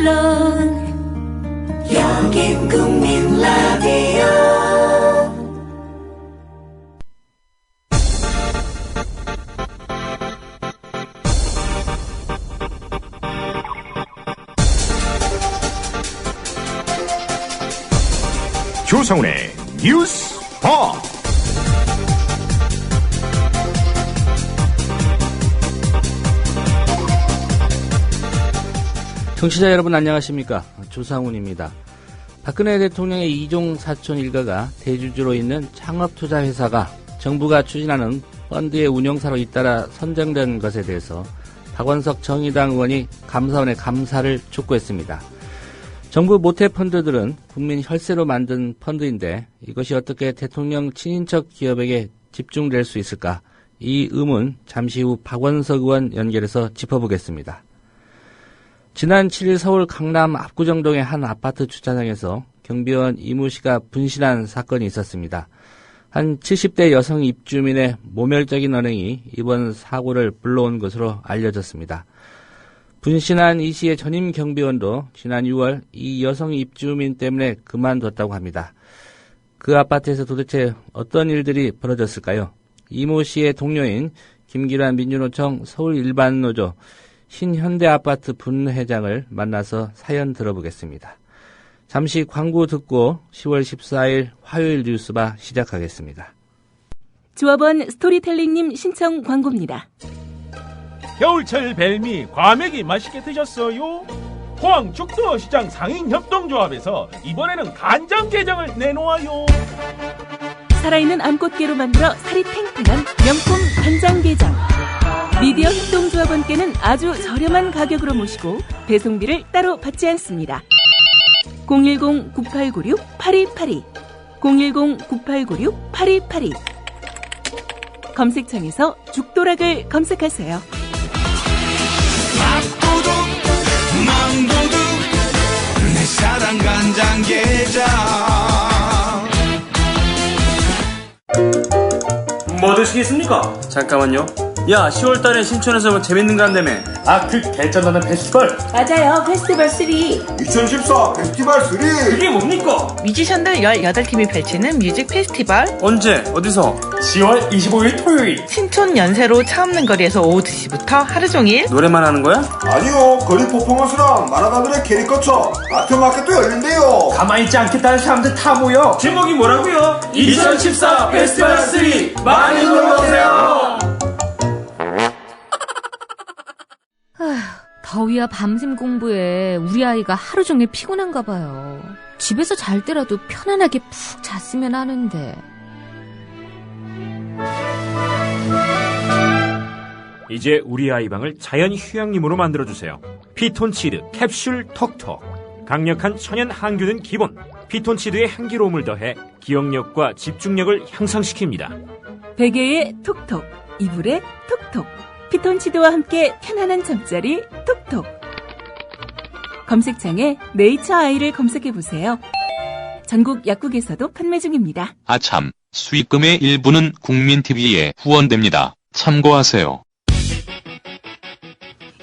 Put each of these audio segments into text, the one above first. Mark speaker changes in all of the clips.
Speaker 1: 물론 여긴 국민 라디오.
Speaker 2: 조상훈의 뉴스바.
Speaker 3: 청취자 여러분 안녕하십니까? 조상훈입니다. 박근혜 대통령의 이종 사촌 일가가 대주주로 있는 창업투자회사가 정부가 추진하는 펀드의 운영사로 잇따라 선정된 것에 대해서 박원석 정의당 의원이 감사원에 감사를 촉구했습니다. 정부 모태펀드들은 국민 혈세로 만든 펀드인데 이것이 어떻게 대통령 친인척 기업에게 집중될 수 있을까? 이 의문 잠시 후 박원석 의원 연결해서 짚어보겠습니다. 지난 7일 서울 강남 압구정동의 한 아파트 주차장에서 경비원 이모 씨가 분신한 사건이 있었습니다. 한 70대 여성 입주민의 모멸적인 언행이 이번 사고를 불러온 것으로 알려졌습니다. 분신한 이 씨의 전임 경비원도 지난 6월 이 여성 입주민 때문에 그만뒀다고 합니다. 그 아파트에서 도대체 어떤 일들이 벌어졌을까요? 이모 씨의 동료인 김기란 민주노총 서울일반노조 신현대아파트 분회장을 만나서 사연 들어보겠습니다. 잠시 광고 듣고 10월 14일 화요일 뉴스바 시작하겠습니다.
Speaker 4: 조합원 스토리텔링님 신청 광고입니다.
Speaker 5: 겨울철 벨미 과메기 맛있게 드셨어요? 포항 죽도시장 상인협동조합에서 이번에는 간장게장을 내놓아요.
Speaker 4: 살아있는 암꽃게로 만들어 살이 탱탱한 명품 간장게장. 미디어 협동조합원께는 아주 저렴한 가격으로 모시고 배송비를 따로 받지 않습니다. 010-9896-8282 010-9896-8282 검색창에서 죽도락을 검색하세요.
Speaker 6: 밥도둑 망도둑 내 사랑 간장게장.
Speaker 7: 뭐 드시겠습니까?
Speaker 8: 잠깐만요. 야, 10월달에 신촌에서 뭐 재밌는 거 한다며.
Speaker 7: 그 개쩐다는 페스티벌.
Speaker 4: 맞아요. 페스티벌 3.
Speaker 6: 2014 페스티벌 3.
Speaker 7: 그게 뭡니까?
Speaker 9: 뮤지션들 18팀이 펼치는 뮤직 페스티벌.
Speaker 8: 언제? 어디서?
Speaker 7: 10월 25일 토요일.
Speaker 9: 신촌 연세로 차 없는 거리에서 오후 2시부터 하루 종일.
Speaker 8: 노래만 하는 거야?
Speaker 6: 아니요, 거리 퍼포먼스랑 만화가들의 캐리커처 아트마켓도 열린대요.
Speaker 7: 가만히 있지 않겠다는 사람들 다 모여. 제목이 뭐라고요? 2014 페스티벌 3. 많이 놀러오세요.
Speaker 10: 더위와 밤샘 공부에 우리 아이가 하루 종일 피곤한가 봐요. 집에서 잘 때라도 편안하게 푹 잤으면 하는데.
Speaker 11: 이제 우리 아이 방을 자연 휴양림으로 만들어주세요. 피톤치드 캡슐 톡톡. 강력한 천연 항균은 기본. 피톤치드의 향기로움을 더해 기억력과 집중력을 향상시킵니다.
Speaker 4: 베개에 톡톡, 이불에 톡톡. 피톤치드와 함께 편안한 잠자리 톡톡. 검색창에 네이처 아이를 검색해보세요. 전국 약국에서도 판매 중입니다.
Speaker 12: 아참, 수익금의 일부는 국민TV에 후원됩니다. 참고하세요.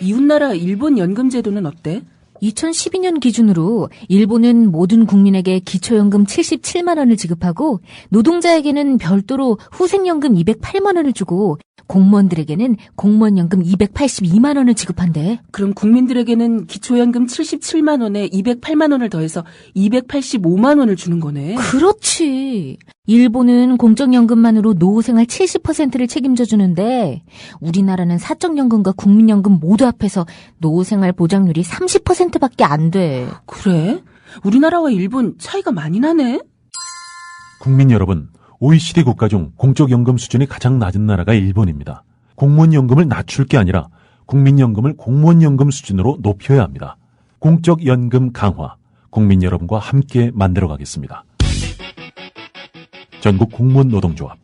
Speaker 4: 이웃나라 일본 연금제도는 어때?
Speaker 10: 2012년 기준으로 일본은 모든 국민에게 기초연금 77만 원을 지급하고 노동자에게는 별도로 후생연금 208만 원을 주고 공무원들에게는 공무원연금 282만 원을 지급한대.
Speaker 4: 그럼 국민들에게는 기초연금 77만 원에 208만 원을 더해서 285만 원을 주는 거네.
Speaker 10: 그렇지. 일본은 공적연금만으로 노후생활 70%를 책임져 주는데 우리나라는 사적연금과 국민연금 모두 합해서 노후생활 보장률이 30%밖에 안 돼.
Speaker 4: 그래? 우리나라와 일본 차이가 많이 나네?
Speaker 13: 국민 여러분, OECD 국가 중 공적연금 수준이 가장 낮은 나라가 일본입니다. 공무원연금을 낮출 게 아니라 국민연금을 공무원연금 수준으로 높여야 합니다. 공적연금 강화, 국민 여러분과 함께 만들어가겠습니다. 전국 공무원 노동조합.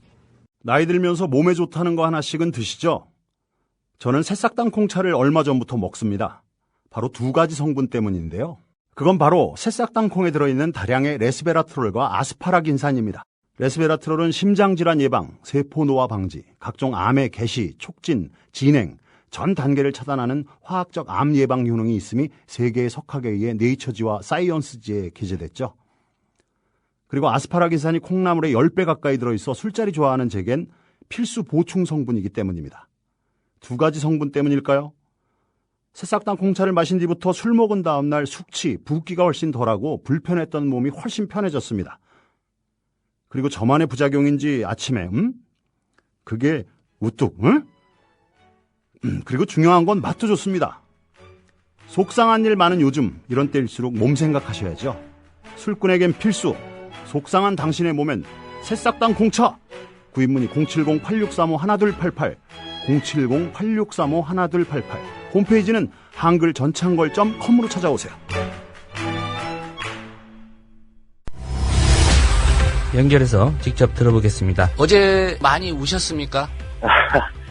Speaker 14: 나이 들면서 몸에 좋다는 거 하나씩은 드시죠? 저는 새싹당 콩차를 얼마 전부터 먹습니다. 바로 두 가지 성분 때문인데요. 그건 바로 새싹당 콩에 들어있는 다량의 레스베라트롤과 아스파라긴산입니다. 레스베라트롤은 심장질환 예방, 세포 노화 방지, 각종 암의 개시, 촉진, 진행, 전 단계를 차단하는 화학적 암 예방 효능이 있음이 세계의 석학에 의해 네이처지와 사이언스지에 게재됐죠. 그리고 아스파라기산이 콩나물에 10배 가까이 들어있어 술자리 좋아하는 제겐 필수 보충 성분이기 때문입니다. 두 가지 성분 때문일까요? 새싹당 콩차를 마신 뒤부터 술 먹은 다음날 숙취, 붓기가 훨씬 덜하고 불편했던 몸이 훨씬 편해졌습니다. 그리고 저만의 부작용인지 아침에 그게 우뚝 그리고 중요한 건 맛도 좋습니다. 속상한 일 많은 요즘 이런 때일수록 몸 생각하셔야죠. 술꾼에겐 필수, 속상한 당신의 몸엔 새싹당 콩차. 구입문의 070-8635-1288 070-8635-1288 홈페이지는 한글전창걸.com으로 찾아오세요.
Speaker 3: 연결해서 직접 들어보겠습니다. 어제 많이 우셨습니까?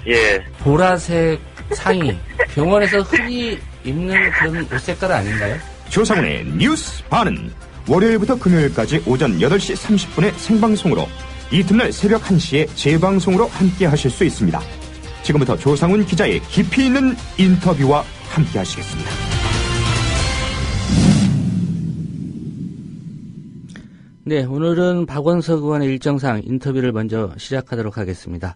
Speaker 15: 예.
Speaker 3: 보라색 상의, 병원에서 흔히 입는 그런 옷 색깔 아닌가요?
Speaker 2: 조상훈의 뉴스 반은 월요일부터 금요일까지 오전 8시 30분에 생방송으로, 이튿날 새벽 1시에 재방송으로 함께 하실 수 있습니다. 지금부터 조상훈 기자의 깊이 있는 인터뷰와 함께 하시겠습니다.
Speaker 3: 네, 오늘은 박원석 의원의 일정상 인터뷰를 먼저 시작하도록 하겠습니다.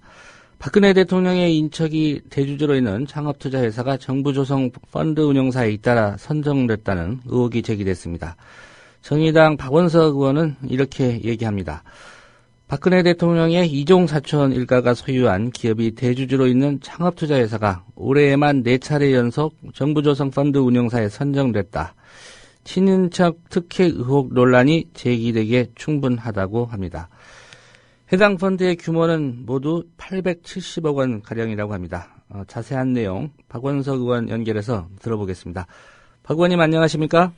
Speaker 3: 박근혜 대통령의 인척이 대주주로 있는 창업투자회사가 정부 조성 펀드 운용사에 잇따라 선정됐다는 의혹이 제기됐습니다. 정의당 박원석 의원은 이렇게 얘기합니다. 박근혜 대통령의 이종 사촌 일가가 소유한 기업이 대주주로 있는 창업투자회사가 올해에만 4차례 연속 정부 조성 펀드 운용사에 선정됐다. 친인척 특혜 의혹 논란이 제기되기에 충분하다고 합니다. 해당 펀드의 규모는 모두 870억 원 가량이라고 합니다. 자세한 내용 박원석 의원 연결해서 들어보겠습니다. 박 의원님 안녕하십니까?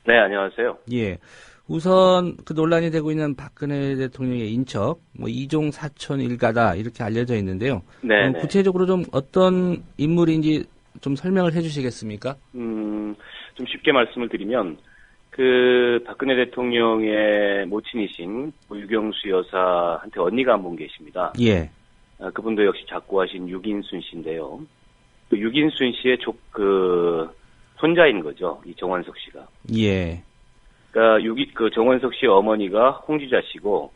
Speaker 15: 네, 안녕하세요.
Speaker 3: 예. 우선 그 논란이 되고 있는 박근혜 대통령의 인척, 이종 사촌 일가다 이렇게 알려져 있는데요.
Speaker 15: 네.
Speaker 3: 구체적으로 좀 어떤 인물인지 좀 설명을 해주시겠습니까?
Speaker 15: 좀 쉽게 말씀을 드리면 그 박근혜 대통령의 모친이신 유경수 여사한테 언니가 한 분 계십니다.
Speaker 3: 예.
Speaker 15: 그분도 역시 작고하신 유긴순 씨인데요. 그 유긴순 씨의 손자인 거죠, 이 정원석 씨가.
Speaker 3: 예.
Speaker 15: 그러니까 정원석 씨 어머니가 홍지자 씨고,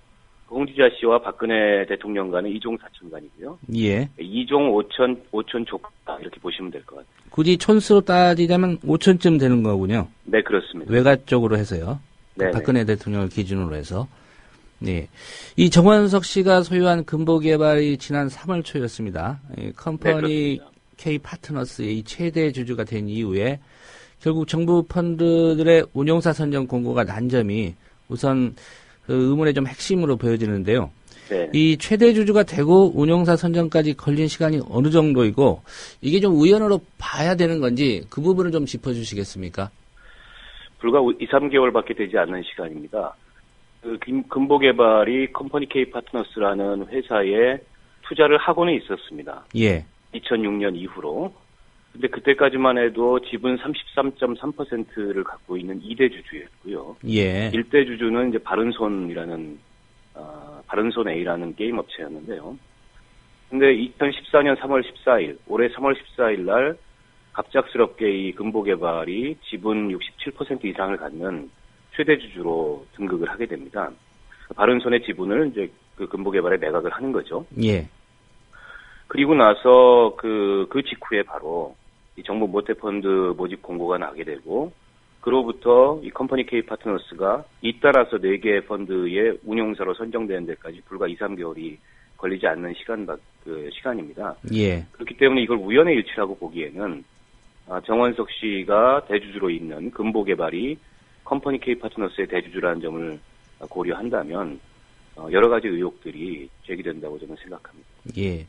Speaker 15: 홍지자 씨와 박근혜 대통령 간은 이종 사촌간이고요.
Speaker 3: 예.
Speaker 15: 이종 오촌 조카 이렇게 보시면 될 것 같아요.
Speaker 3: 굳이 촌수로 따지자면 5촌쯤 되는 거군요.
Speaker 15: 네, 그렇습니다.
Speaker 3: 외가 쪽으로 해서요. 박근혜 대통령을 기준으로 해서. 네. 이 정원석 씨가 소유한 금보개발이 지난 3월 초였습니다. 컴퍼니 K 파트너스의 최대 주주가 된 이후에 결국 정부 펀드들의 운용사 선정 공고가 난 점이 우선 그 의문의 좀 핵심으로 보여지는데요.
Speaker 15: 네.
Speaker 3: 이 최대 주주가 되고 운용사 선정까지 걸린 시간이 어느 정도이고 이게 좀 우연으로 봐야 되는 건지 그 부분을 좀 짚어주시겠습니까?
Speaker 15: 불과 2, 3개월밖에 되지 않는 시간입니다. 금보개발이 컴퍼니 K 파트너스라는 회사에 투자를 하고는 있었습니다.
Speaker 3: 예.
Speaker 15: 2006년 이후로. 근데 그때까지만 해도 지분 33.3%를 갖고 있는 2대 주주였고요.
Speaker 3: 예.
Speaker 15: 1대 주주는 이제 바른손 A라는 게임 업체였는데요. 근데 2014년 3월 14일, 올해 3월 14일 날 갑작스럽게 이 금보개발이 지분 67% 이상을 갖는 최대 주주로 등극을 하게 됩니다. 바른손의 지분을 이제 그 금보개발에 매각을 하는 거죠.
Speaker 3: 예.
Speaker 15: 그리고 나서 그 직후에 바로 이 정부 모태펀드 모집 공고가 나게 되고, 그로부터 이 컴퍼니 K 파트너스가 잇따라서 4개의 펀드의 운용사로 선정되는 데까지 불과 2, 3개월이 걸리지 않는 시간입니다.
Speaker 3: 예.
Speaker 15: 그렇기 때문에 이걸 우연의 일치라고 보기에는 정원석 씨가 대주주로 있는 금보개발이 컴퍼니 K 파트너스의 대주주라는 점을 고려한다면 여러 가지 의혹들이 제기된다고 저는 생각합니다.
Speaker 3: 예.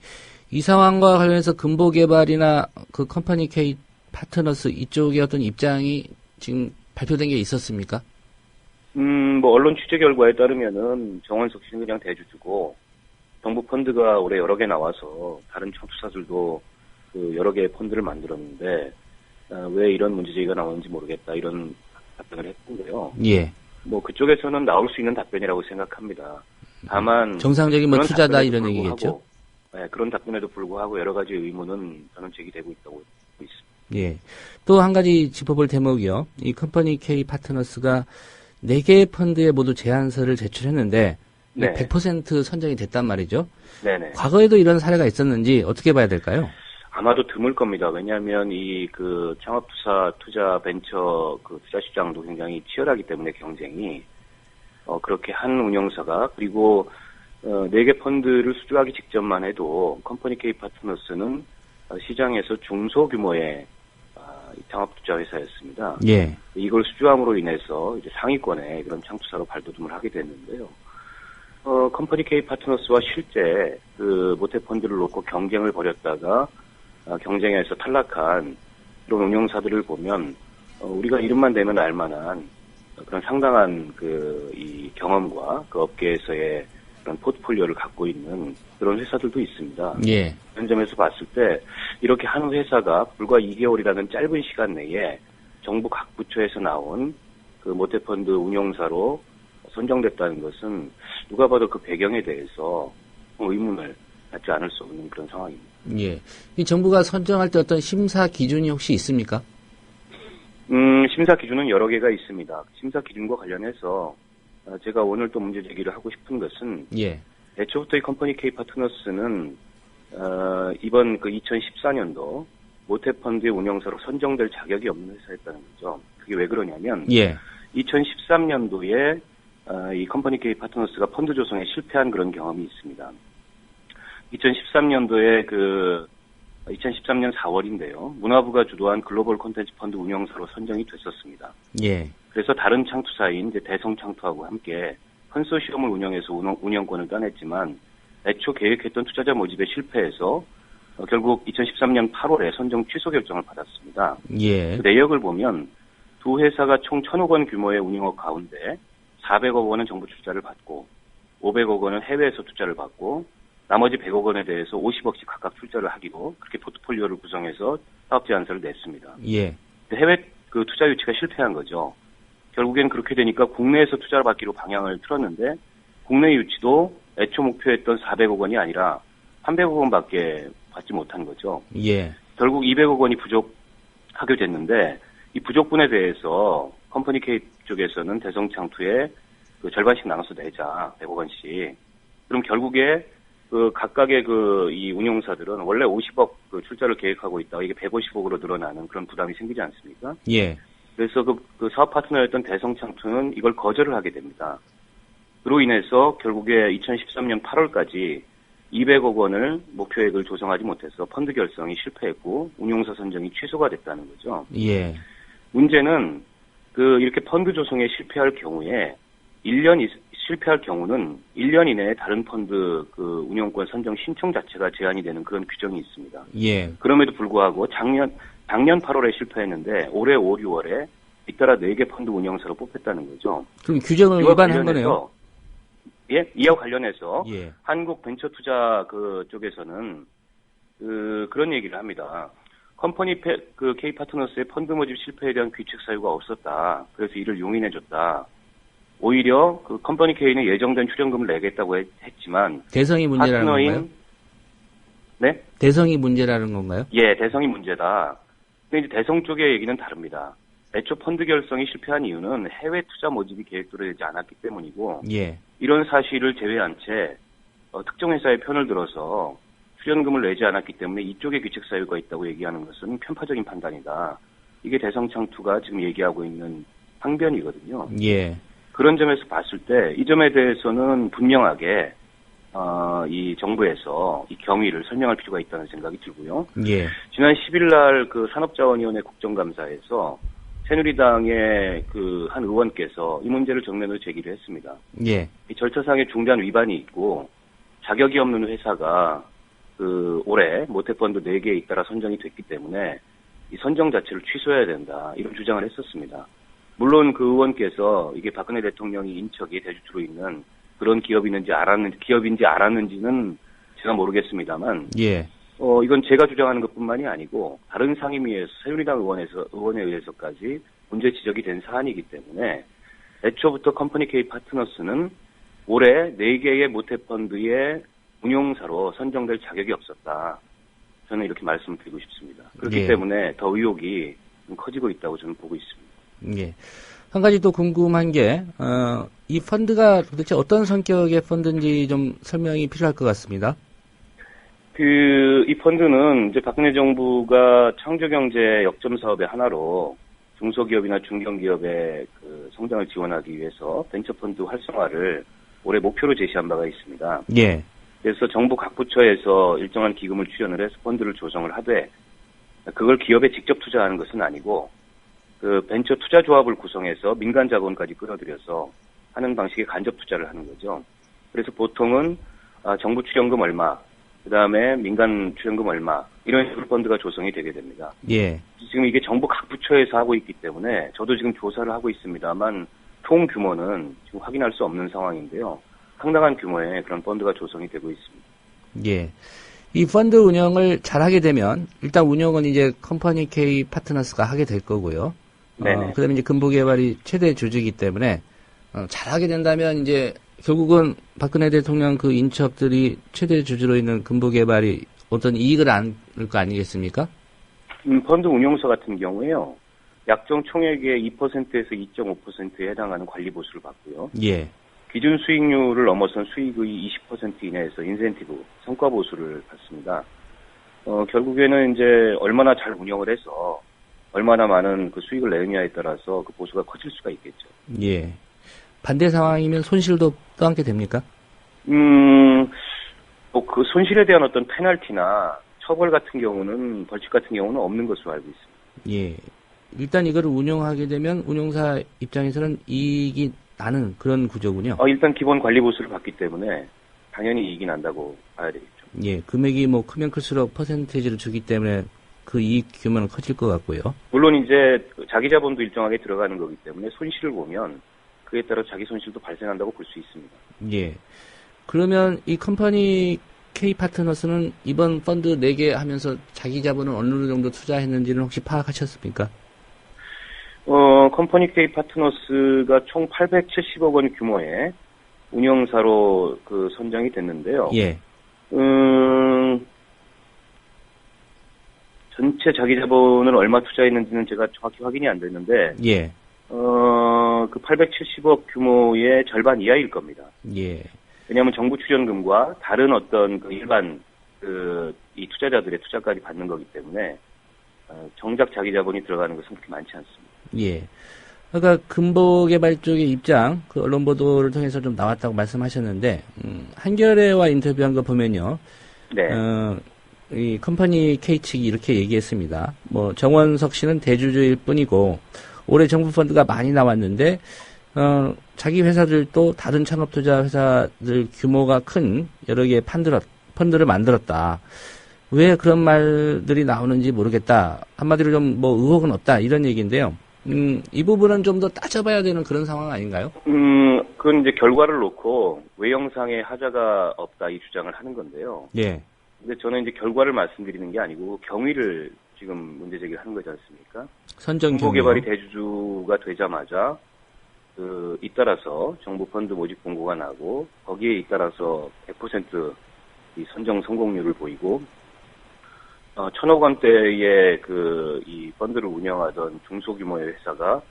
Speaker 3: 이 상황과 관련해서 금보개발이나 그 컴퍼니 K 파트너스 이쪽의 어떤 입장이 지금 발표된 게 있었습니까?
Speaker 15: 언론 취재 결과에 따르면은 정원석 씨는 그냥 대주주고, 정부 펀드가 올해 여러 개 나와서 다른 청투사들도 그 여러 개의 펀드를 만들었는데 왜 이런 문제 제기가 나오는지 모르겠다, 이런 답변을 했는데요.
Speaker 3: 예.
Speaker 15: 그쪽에서는 나올 수 있는 답변이라고 생각합니다. 다만
Speaker 3: 정상적인 투자다 이런 얘기겠죠.
Speaker 15: 그런 답변에도 불구하고 여러 가지 의문은 저는 제기되고 있다고 보고 있습니다.
Speaker 3: 예. 또 한 가지 짚어볼 대목이요. 이 컴퍼니 K 파트너스가 4개의 펀드에 모두 제안서를 제출했는데
Speaker 15: 네.
Speaker 3: 100% 선정이 됐단 말이죠.
Speaker 15: 네네.
Speaker 3: 과거에도 이런 사례가 있었는지 어떻게 봐야 될까요?
Speaker 15: 아마도 드물 겁니다. 왜냐하면 이 그 창업투자, 투자 벤처 그 투자 시장도 굉장히 치열하기 때문에 경쟁이 그렇게 한 운영사가 그리고 4개 펀드를 수주하기 직전만 해도 컴퍼니 K 파트너스는 시장에서 중소규모의 창업투자 회사였습니다.
Speaker 3: 예.
Speaker 15: 이걸 수주함으로 인해서 이제 상위권에 그런 창투사로 발돋움을 하게 됐는데요. 컴퍼니 K 파트너스와 실제 그 모태 펀드를 놓고 경쟁을 벌였다가 경쟁에서 탈락한 그런 운영사들을 보면 우리가 이름만 대면 알만한 그런 상당한 이 경험과 그 업계에서의 그런 포트폴리오를 갖고 있는 그런 회사들도 있습니다.
Speaker 3: 예.
Speaker 15: 그런 점에서 봤을 때 이렇게 한 회사가 불과 2개월이라는 짧은 시간 내에 정부 각 부처에서 나온 그 모태펀드 운용사로 선정됐다는 것은 누가 봐도 그 배경에 대해서 의문을 갖지 않을 수 없는 그런 상황입니다.
Speaker 3: 예. 이 정부가 선정할 때 어떤 심사 기준이 혹시 있습니까?
Speaker 15: 심사 기준은 여러 개가 있습니다. 심사 기준과 관련해서 제가 오늘 또 문제 제기를 하고 싶은 것은
Speaker 3: 예.
Speaker 15: 애초부터 이 컴퍼니 K 파트너스는 이번 그 2014년도 모태펀드의 운영사로 선정될 자격이 없는 회사였다는 거죠. 그게 왜 그러냐면
Speaker 3: 예.
Speaker 15: 2013년도에 이 컴퍼니 K 파트너스가 펀드 조성에 실패한 그런 경험이 있습니다. 2013년도에 2013년 4월인데요. 문화부가 주도한 글로벌 콘텐츠 펀드 운영사로 선정이 됐었습니다.
Speaker 3: 예.
Speaker 15: 그래서 다른 창투사인 이제 대성창투하고 함께 컨소시엄을 운영해서 운영권을 따냈지만 애초 계획했던 투자자 모집에 실패해서 결국 2013년 8월에 선정 취소 결정을 받았습니다.
Speaker 3: 예.
Speaker 15: 그 내역을 보면 두 회사가 총 1,000억 원 규모의 운영업 가운데 400억 원은 정부 투자를 받고 500억 원은 해외에서 투자를 받고 나머지 100억 원에 대해서 50억씩 각각 출자를 하기로 그렇게 포트폴리오를 구성해서 사업 제안서를 냈습니다.
Speaker 3: 예.
Speaker 15: 해외 그 투자 유치가 실패한 거죠. 결국엔 그렇게 되니까 국내에서 투자를 받기로 방향을 틀었는데 국내 유치도 애초 목표했던 400억 원이 아니라 300억 원밖에 받지 못한 거죠.
Speaker 3: 예.
Speaker 15: 결국 200억 원이 부족하게 됐는데 이 부족분에 대해서 컴퍼니 K 쪽에서는 대성창투에 그 절반씩 나눠서 내자 100억 원씩. 그럼 결국에 그 각각의 이 운용사들은 원래 50억 그 출자를 계획하고 있다가 이게 150억으로 늘어나는 그런 부담이 생기지 않습니까?
Speaker 3: 예.
Speaker 15: 그래서 그 사업 파트너였던 대성창투는 이걸 거절을 하게 됩니다. 그로 인해서 결국에 2013년 8월까지 200억 원을 목표액을 조성하지 못해서 펀드 결성이 실패했고 운용사 선정이 취소가 됐다는 거죠.
Speaker 3: 예.
Speaker 15: 문제는 이렇게 펀드 조성에 실패할 경우에 실패할 경우는 1년 이내에 다른 펀드 운영권 선정 신청 자체가 제한이 되는 그런 규정이 있습니다.
Speaker 3: 예.
Speaker 15: 그럼에도 불구하고 작년 8월에 실패했는데 올해 5, 6월에 잇따라 4개 펀드 운영사로 뽑혔다는 거죠.
Speaker 3: 그럼 규정을 위반한 거네요.
Speaker 15: 예, 이와 관련해서
Speaker 3: 예.
Speaker 15: 한국 벤처투자 쪽에서는 그런 얘기를 합니다. 컴퍼니 K 파트너스의 펀드 모집 실패에 대한 규칙 사유가 없었다. 그래서 이를 용인해줬다. 오히려 컴퍼니 K는 예정된 출연금을 내겠다고 했지만
Speaker 3: 대성이 문제라는 건가요?
Speaker 15: 네?
Speaker 3: 대성이 문제라는 건가요?
Speaker 15: 예, 대성이 문제다. 근데 이제 대성 쪽의 얘기는 다릅니다. 애초 펀드 결성이 실패한 이유는 해외 투자 모집이 계획대로 되지 않았기 때문이고
Speaker 3: 예.
Speaker 15: 이런 사실을 제외한 채 특정 회사의 편을 들어서 출연금을 내지 않았기 때문에 이쪽에 규칙 사유가 있다고 얘기하는 것은 편파적인 판단이다. 이게 대성창투가 지금 얘기하고 있는 항변이거든요.
Speaker 3: 예.
Speaker 15: 그런 점에서 봤을 때 이 점에 대해서는 분명하게 이 정부에서 이 경위를 설명할 필요가 있다는 생각이 들고요.
Speaker 3: 예.
Speaker 15: 지난 10일 날 산업자원위원회 국정감사에서 새누리당의 한 의원께서 이 문제를 정면으로 제기를 했습니다.
Speaker 3: 예.
Speaker 15: 이 절차상의 중대한 위반이 있고 자격이 없는 회사가 올해 모태펀드 4개에 잇따라 선정이 됐기 때문에 이 선정 자체를 취소해야 된다. 이런 주장을 했었습니다. 물론 그 의원께서 이게 박근혜 대통령이 인척이 대주주로 있는 그런 기업인지 알았는지는 제가 모르겠습니다만,
Speaker 3: 예.
Speaker 15: 이건 제가 주장하는 것뿐만이 아니고 다른 상임위에서 새누리당 의원에 의해서까지 문제 지적이 된 사안이기 때문에 애초부터 컴퍼니 K 파트너스는 올해 4개의 모태펀드의 운용사로 선정될 자격이 없었다. 저는 이렇게 말씀을 드리고 싶습니다. 그렇기
Speaker 3: 예.
Speaker 15: 때문에 더 의혹이 좀 커지고 있다고 저는 보고 있습니다.
Speaker 3: 예. 한 가지 또 궁금한 게, 이 펀드가 도대체 어떤 성격의 펀드인지 좀 설명이 필요할 것 같습니다.
Speaker 15: 이 펀드는 이제 박근혜 정부가 창조경제 역점 사업의 하나로 중소기업이나 중견기업의 그 성장을 지원하기 위해서 벤처펀드 활성화를 올해 목표로 제시한 바가 있습니다.
Speaker 3: 예.
Speaker 15: 그래서 정부 각 부처에서 일정한 기금을 출연을 해서 펀드를 조성을 하되 그걸 기업에 직접 투자하는 것은 아니고 그 벤처 투자 조합을 구성해서 민간 자본까지 끌어들여서 하는 방식의 간접 투자를 하는 거죠. 그래서 보통은 정부 출연금 얼마, 그 다음에 민간 출연금 얼마 이런 식으로 펀드가 조성이 되게 됩니다.
Speaker 3: 예.
Speaker 15: 지금 이게 정부 각 부처에서 하고 있기 때문에 저도 지금 조사를 하고 있습니다만 총 규모는 지금 확인할 수 없는 상황인데요. 상당한 규모의 그런 펀드가 조성이 되고 있습니다.
Speaker 3: 예. 이 펀드 운영을 잘하게 되면 일단 운영은 이제 컴퍼니 K 파트너스가 하게 될 거고요.
Speaker 15: 네네.
Speaker 3: 그다음에 이제 금보개발이 최대 주주이기 때문에 잘하게 된다면 이제 결국은 박근혜 대통령 그 인척들이 최대 주주로 있는 금보개발이 어떤 이익을 안을 거 아니겠습니까?
Speaker 15: 펀드 운용사 같은 경우에요. 약정 총액의 2%에서 2.5%에 해당하는 관리 보수를 받고요.
Speaker 3: 예.
Speaker 15: 기준 수익률을 넘어선 수익의 20% 이내에서 인센티브, 성과 보수를 받습니다. 결국에는 이제 얼마나 잘 운영을 해서 얼마나 많은 그 수익을 내느냐에 따라서 그 보수가 커질 수가 있겠죠.
Speaker 3: 예. 반대 상황이면 손실도 떠안게 됩니까?
Speaker 15: 뭐 그 손실에 대한 어떤 페널티나 처벌 같은 경우는, 벌칙 같은 경우는 없는 것으로 알고 있습니다.
Speaker 3: 예. 일단 이거를 운영하게 되면 운용사 입장에서는 이익이 나는 그런 구조군요.
Speaker 15: 일단 기본 관리 보수를 받기 때문에 당연히 이익이 난다고 봐야 되겠죠.
Speaker 3: 예. 금액이 뭐 크면 클수록 퍼센테이지를 주기 때문에 그 이익 규모는 커질 것 같고요.
Speaker 15: 물론 이제 자기 자본도 일정하게 들어가는 거기 때문에 손실을 보면 그에 따라 자기 손실도 발생한다고 볼 수 있습니다.
Speaker 3: 예. 그러면 이 컴퍼니 K 파트너스는 이번 펀드 4개 하면서 자기 자본을 어느 정도 투자했는지는 혹시 파악하셨습니까?
Speaker 15: 컴퍼니 K 파트너스가 총 870억 원 규모의 운영사로 그 선정이 됐는데요.
Speaker 3: 예.
Speaker 15: 전체 자기 자본을 얼마 투자했는지는 제가 정확히 확인이 안 됐는데,
Speaker 3: 예.
Speaker 15: 그 870억 규모의 절반 이하일 겁니다.
Speaker 3: 예.
Speaker 15: 왜냐하면 정부 출연금과 다른 어떤 그 일반 이 투자자들의 투자까지 받는 거기 때문에 정작 자기 자본이 들어가는 것은 그렇게 많지 않습니다.
Speaker 3: 예. 그러니까 금보개발 쪽의 입장, 그 언론 보도를 통해서 좀 나왔다고 말씀하셨는데, 한겨레와 인터뷰한 거 보면요.
Speaker 15: 네.
Speaker 3: 이 컴퍼니 K 측이 이렇게 얘기했습니다. 뭐 정원석 씨는 대주주일 뿐이고 올해 정부 펀드가 많이 나왔는데 자기 회사들도 다른 창업 투자 회사들 규모가 큰 여러 개의 펀드를 만들었다. 왜 그런 말들이 나오는지 모르겠다. 한마디로 좀 뭐 의혹은 없다 이런 얘기인데요. 이 부분은 좀 더 따져봐야 되는 그런 상황 아닌가요?
Speaker 15: 그건 이제 결과를 놓고 외형상의 하자가 없다 이 주장을 하는 건데요.
Speaker 3: 예.
Speaker 15: 근데 저는 이제 결과를 말씀드리는 게 아니고 경위를 지금 문제 제기를 하는 거지 않습니까?
Speaker 3: 선정 경위.
Speaker 15: 금보개발이 대주주가 되자마자 잇따라서 정부 펀드 모집 공고가 나고 거기에 잇따라서 100% 이 선정 성공률을 보이고 1,000억 원대의 이 펀드를 운영하던 중소규모의 회사가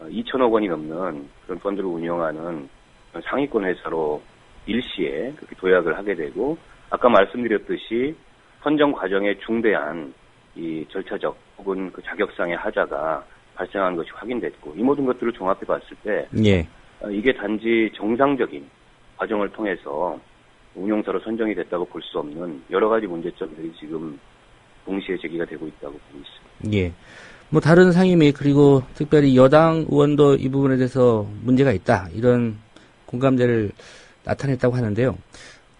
Speaker 15: 2,000억 원이 넘는 그런 펀드를 운영하는 상위권 회사로 일시에 그렇게 도약을 하게 되고 아까 말씀드렸듯이 선정 과정에 중대한 이 절차적 혹은 그 자격상의 하자가 발생한 것이 확인됐고 이 모든 것들을 종합해 봤을 때
Speaker 3: 예.
Speaker 15: 이게 단지 정상적인 과정을 통해서 운용사로 선정이 됐다고 볼 수 없는 여러 가지 문제점들이 지금 동시에 제기가 되고 있다고 보고 있습니다.
Speaker 3: 예. 뭐 다른 상임위 그리고 특별히 여당 의원도 이 부분에 대해서 문제가 있다 이런 공감대를 나타냈다고 하는데요.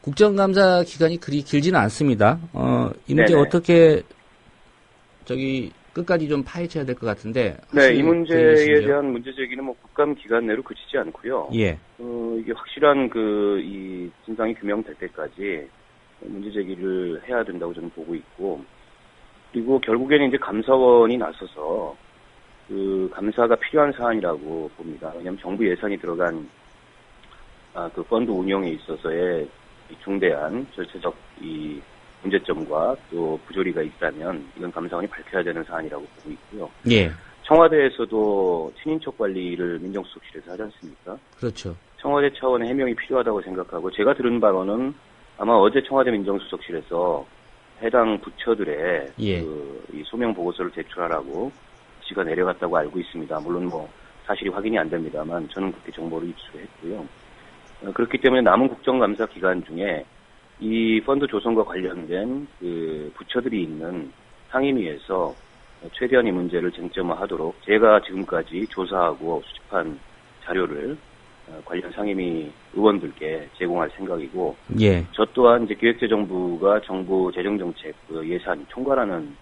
Speaker 3: 국정감사 기간이 그리 길지는 않습니다. 이 문제
Speaker 15: 네네.
Speaker 3: 어떻게 끝까지 좀 파헤쳐야 될 것 같은데.
Speaker 15: 네, 이 문제에 대한 문제 제기는 뭐 국감 기간 내로 그치지 않고요.
Speaker 3: 예.
Speaker 15: 이게 확실한 이 진상이 규명될 때까지 문제 제기를 해야 된다고 저는 보고 있고, 그리고 결국에는 이제 감사원이 나서서 그 감사가 필요한 사안이라고 봅니다. 왜냐하면 정부 예산이 들어간 그 펀드 운영에 있어서의 중대한 절차적 이 문제점과 또 부조리가 있다면 이건 감사원이 밝혀야 되는 사안이라고 보고 있고요.
Speaker 3: 예.
Speaker 15: 청와대에서도 친인척 관리를 민정수석실에서 하지 않습니까?
Speaker 3: 그렇죠.
Speaker 15: 청와대 차원의 해명이 필요하다고 생각하고 제가 들은 바로는 아마 어제 청와대 민정수석실에서 해당 부처들의
Speaker 3: 예.
Speaker 15: 이 소명 보고서를 제출하라고 지시가 내려갔다고 알고 있습니다. 물론 뭐 사실이 확인이 안 됩니다만 저는 그렇게 정보를 입수했고요. 그렇기 때문에 남은 국정감사 기간 중에 이 펀드 조성과 관련된 그 부처들이 있는 상임위에서 최대한 이 문제를 쟁점화하도록 제가 지금까지 조사하고 수집한 자료를 관련 상임위 의원들께 제공할 생각이고,
Speaker 3: 예.
Speaker 15: 저 또한 이제 기획재정부가 정부 재정정책 그 예산 총괄하는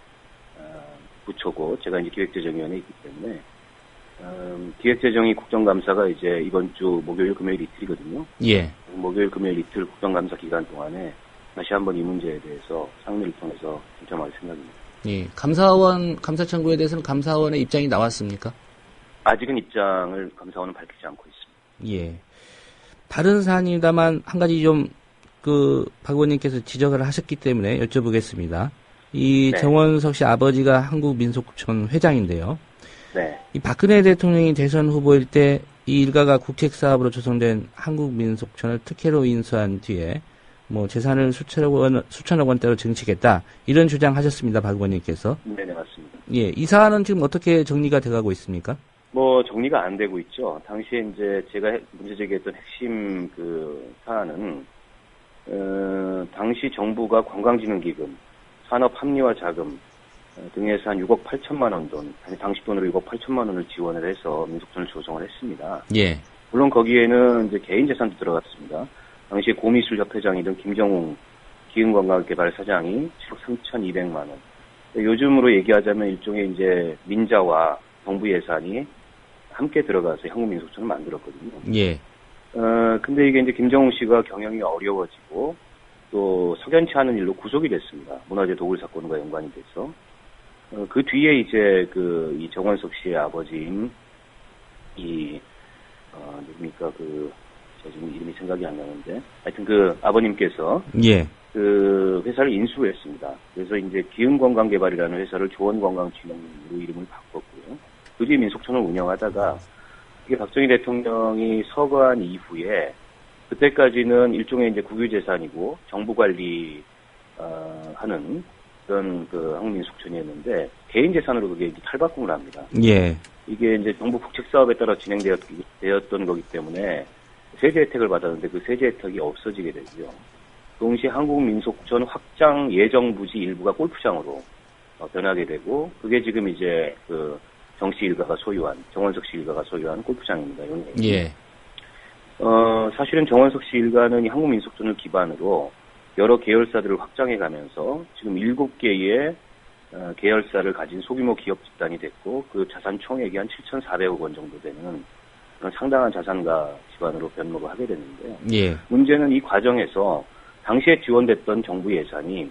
Speaker 15: 부처고 제가 이제 기획재정위원회에 있기 때문에 기획재정이 국정감사가 이제 이번 주 목요일 금요일 이틀이거든요.
Speaker 3: 예.
Speaker 15: 목요일 금요일 이틀 국정감사 기간 동안에 다시 한번 이 문제에 대해서 상의를 통해서 쟁점할 생각입니다.
Speaker 3: 예. 감사원 감사 청구에 대해서는 감사원의 입장이 나왔습니까?
Speaker 15: 아직은 입장을 감사원은 밝히지 않고 있습니다.
Speaker 3: 예. 다른 사안입니다만 한 가지 좀 박 의원님께서 지적을 하셨기 때문에 여쭤보겠습니다. 이
Speaker 15: 네.
Speaker 3: 정원석 씨 아버지가 한국민속촌 회장인데요.
Speaker 15: 네.
Speaker 3: 이 박근혜 대통령이 대선 후보일 때 이 일가가 국책사업으로 조성된 한국민속촌을 특혜로 인수한 뒤에 뭐 재산을 수천억 원대로 증식했다 이런 주장하셨습니다, 박 의원님께서.
Speaker 15: 네, 맞습니다.
Speaker 3: 예, 이 사안은 지금 어떻게 정리가 돼가고 있습니까?
Speaker 15: 뭐 정리가 안 되고 있죠. 당시에 이제 제가 문제 제기했던 핵심 그 사안은 당시 정부가 관광진흥기금, 산업합리화 자금 등에서 한 6억 8천만 원 돈, 당시 돈으로 6억 8천만 원을 지원을 해서 민속촌을 조성을 했습니다.
Speaker 3: 예.
Speaker 15: 물론 거기에는 이제 개인 재산도 들어갔습니다. 당시에 고미술협회장이던 김정웅 기흥관광개발사장이 7억 3,200만 원. 요즘으로 얘기하자면 일종의 이제 민자와 정부 예산이 함께 들어가서 한국민속촌을 만들었거든요.
Speaker 3: 예.
Speaker 15: 근데 이게 이제 김정웅 씨가 경영이 어려워지고 또 석연치 않은 일로 구속이 됐습니다. 문화재 도굴 사건과 연관이 돼서. 그 뒤에 이제 이 정원석 씨의 아버지인 누굽니까 제가 지금 이름이 생각이 안 나는데 하여튼 그 아버님께서
Speaker 3: 예.
Speaker 15: 그 회사를 인수했습니다. 그래서 이제 기흥관광개발이라는 회사를 조원관광진흥으로 이름을 바꿨고요. 그 뒤에 민속촌을 운영하다가 이게 박정희 대통령이 서거한 이후에 그때까지는 일종의 이제 국유재산이고 정부 관리 하는 그런 한국민속촌이었는데 개인 재산으로 그게 이제 탈바꿈을 합니다.
Speaker 3: 예.
Speaker 15: 이게 이제 정부 국책 사업에 따라 진행되었던 거기 때문에 세제 혜택을 받았는데 그 세제 혜택이 없어지게 되고요. 동시에 한국민속촌 확장 예정 부지 일부가 골프장으로 변하게 되고 그게 지금 이제 정씨 일가가 소유한 정원석 씨 일가가 소유한 골프장입니다.
Speaker 3: 예.
Speaker 15: 사실은 정원석 씨 일가는 이 한국민속촌을 기반으로 여러 계열사들을 확장해가면서 지금 7개의 계열사를 가진 소규모 기업 집단이 됐고 그 자산 총액이 한 7,400억 원 정도 되는 그런 상당한 자산가 집안으로 변모를 하게 됐는데요.
Speaker 3: 예.
Speaker 15: 문제는 이 과정에서 당시에 지원됐던 정부 예산이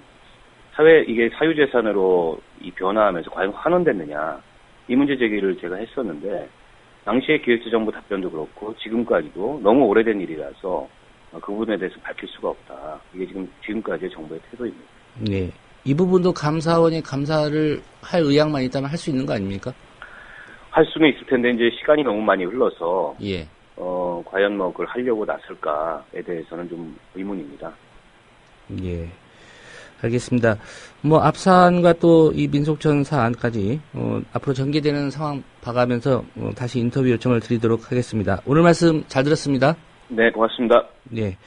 Speaker 15: 이게 사유재산으로 변화하면서 과연 환원됐느냐 이 문제 제기를 제가 했었는데 당시에 기획재정부 답변도 그렇고 지금까지도 너무 오래된 일이라서 그 부분에 대해서 밝힐 수가 없다. 이게 지금까지의 정부의 태도입니다.
Speaker 3: 네. 이 부분도 감사원이 감사를 할 의향만 있다면 할 수 있는 거 아닙니까?
Speaker 15: 할 수는 있을 텐데 이제 시간이 너무 많이 흘러서
Speaker 3: 예.
Speaker 15: 과연 그걸 하려고 나설까에 대해서는 좀 의문입니다.
Speaker 3: 예. 알겠습니다. 앞사안과 또 이 민속촌 사안까지 앞으로 전개되는 상황 봐가면서 다시 인터뷰 요청을 드리도록 하겠습니다. 오늘 말씀 잘 들었습니다.
Speaker 15: 네, 고맙습니다.
Speaker 3: 네.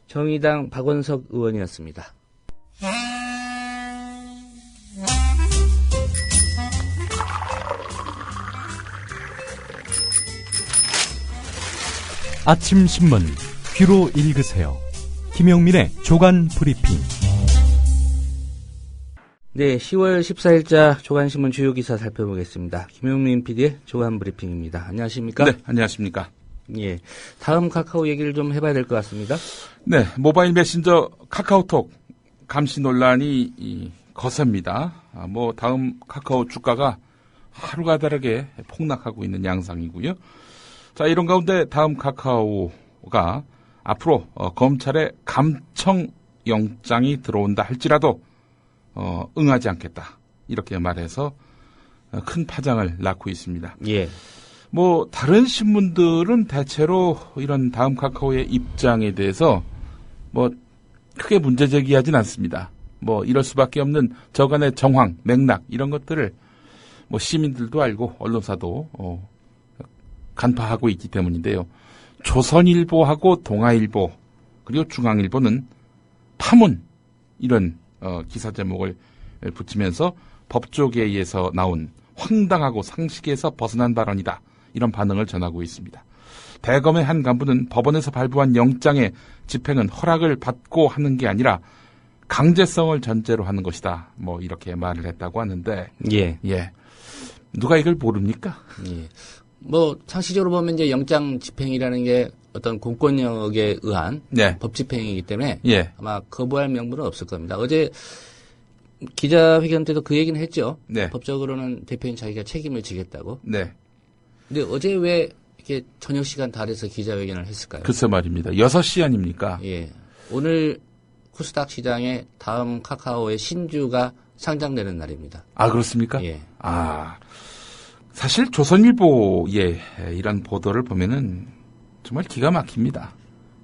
Speaker 3: 정의당 박원석 의원이었습니다.
Speaker 16: 아침 신문 귀로 읽으세요. 김영민의 조간 브리핑.
Speaker 3: 네, 10월 14일자 조간신문 주요 기사 살펴보겠습니다. 김용민 PD의 조간 브리핑입니다. 안녕하십니까?
Speaker 17: 네, 안녕하십니까?
Speaker 3: 예, 다음 카카오 얘기를 좀 해봐야 될 것 같습니다.
Speaker 17: 네, 모바일 메신저 카카오톡 감시 논란이 거셉니다. 다음 카카오 주가가 하루가 다르게 폭락하고 있는 양상이고요. 자, 이런 가운데 다음 카카오가 앞으로 검찰의 감청 영장이 들어온다 할지라도 응하지 않겠다. 이렇게 말해서 큰 파장을 낳고 있습니다.
Speaker 3: 예.
Speaker 17: 뭐 다른 신문들은 대체로 이런 다음 카카오의 입장에 대해서 뭐 크게 문제 제기하진 않습니다. 뭐 이럴 수밖에 없는 저간의 정황, 맥락 이런 것들을 뭐 시민들도 알고 언론사도 간파하고 있기 때문인데요. 조선일보하고 동아일보 그리고 중앙일보는 파문 이런 기사 제목을 붙이면서 법조계에서 나온 황당하고 상식에서 벗어난 발언이다. 이런 반응을 전하고 있습니다. 대검의 한 간부는 법원에서 발부한 영장의 집행은 허락을 받고 하는 게 아니라 강제성을 전제로 하는 것이다. 뭐 이렇게 말을 했다고 하는데
Speaker 3: 예.
Speaker 17: 누가 이걸 모릅니까?
Speaker 3: 예. 뭐 상식적으로 보면 이제 영장 집행이라는 게 어떤 공권력에 의한 법 집행이기 때문에 아마 거부할 명분은 없을 겁니다. 어제 기자회견 때도 그 얘기는 했죠. 법적으로는 대표인 자기가 책임을 지겠다고. 근데 어제 왜 이렇게 저녁 시간 달해서 기자회견을 했을까요?
Speaker 17: 글쎄 말입니다. 6시 아닙니까?
Speaker 3: 예. 오늘 코스닥 시장에 다음 카카오의 신주가 상장되는 날입니다.
Speaker 17: 아, 그렇습니까?
Speaker 3: 예.
Speaker 17: 사실 조선일보의 이런 보도를 보면은 정말 기가 막힙니다.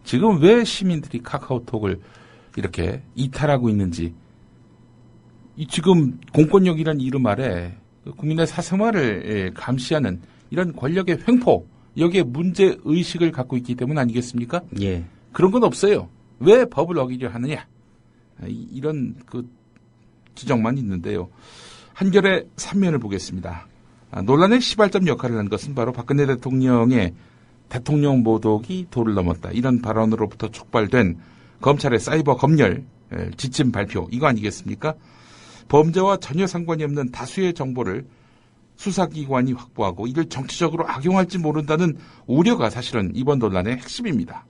Speaker 17: 지금 왜 시민들이 카카오톡을 이렇게 이탈하고 있는지, 지금 공권력이란 이름 아래 국민의 사생활을 감시하는 이런 권력의 횡포, 여기에 문제 의식을 갖고 있기 때문 아니겠습니까?
Speaker 3: 예.
Speaker 17: 그런 건 없어요. 왜 법을 어기려 하느냐? 이런 그 지적만 있는데요. 한겨레 3면을 보겠습니다. 논란의 시발점 역할을 한 것은 바로 박근혜 대통령의 대통령 모독이 도를 넘었다. 이런 발언으로부터 촉발된 검찰의 사이버 검열 지침 발표, 이거 아니겠습니까? 범죄와 전혀 상관이 없는 다수의 정보를 수사기관이 확보하고 이를 정치적으로 악용할지 모른다는 우려가 사실은 이번 논란의 핵심입니다.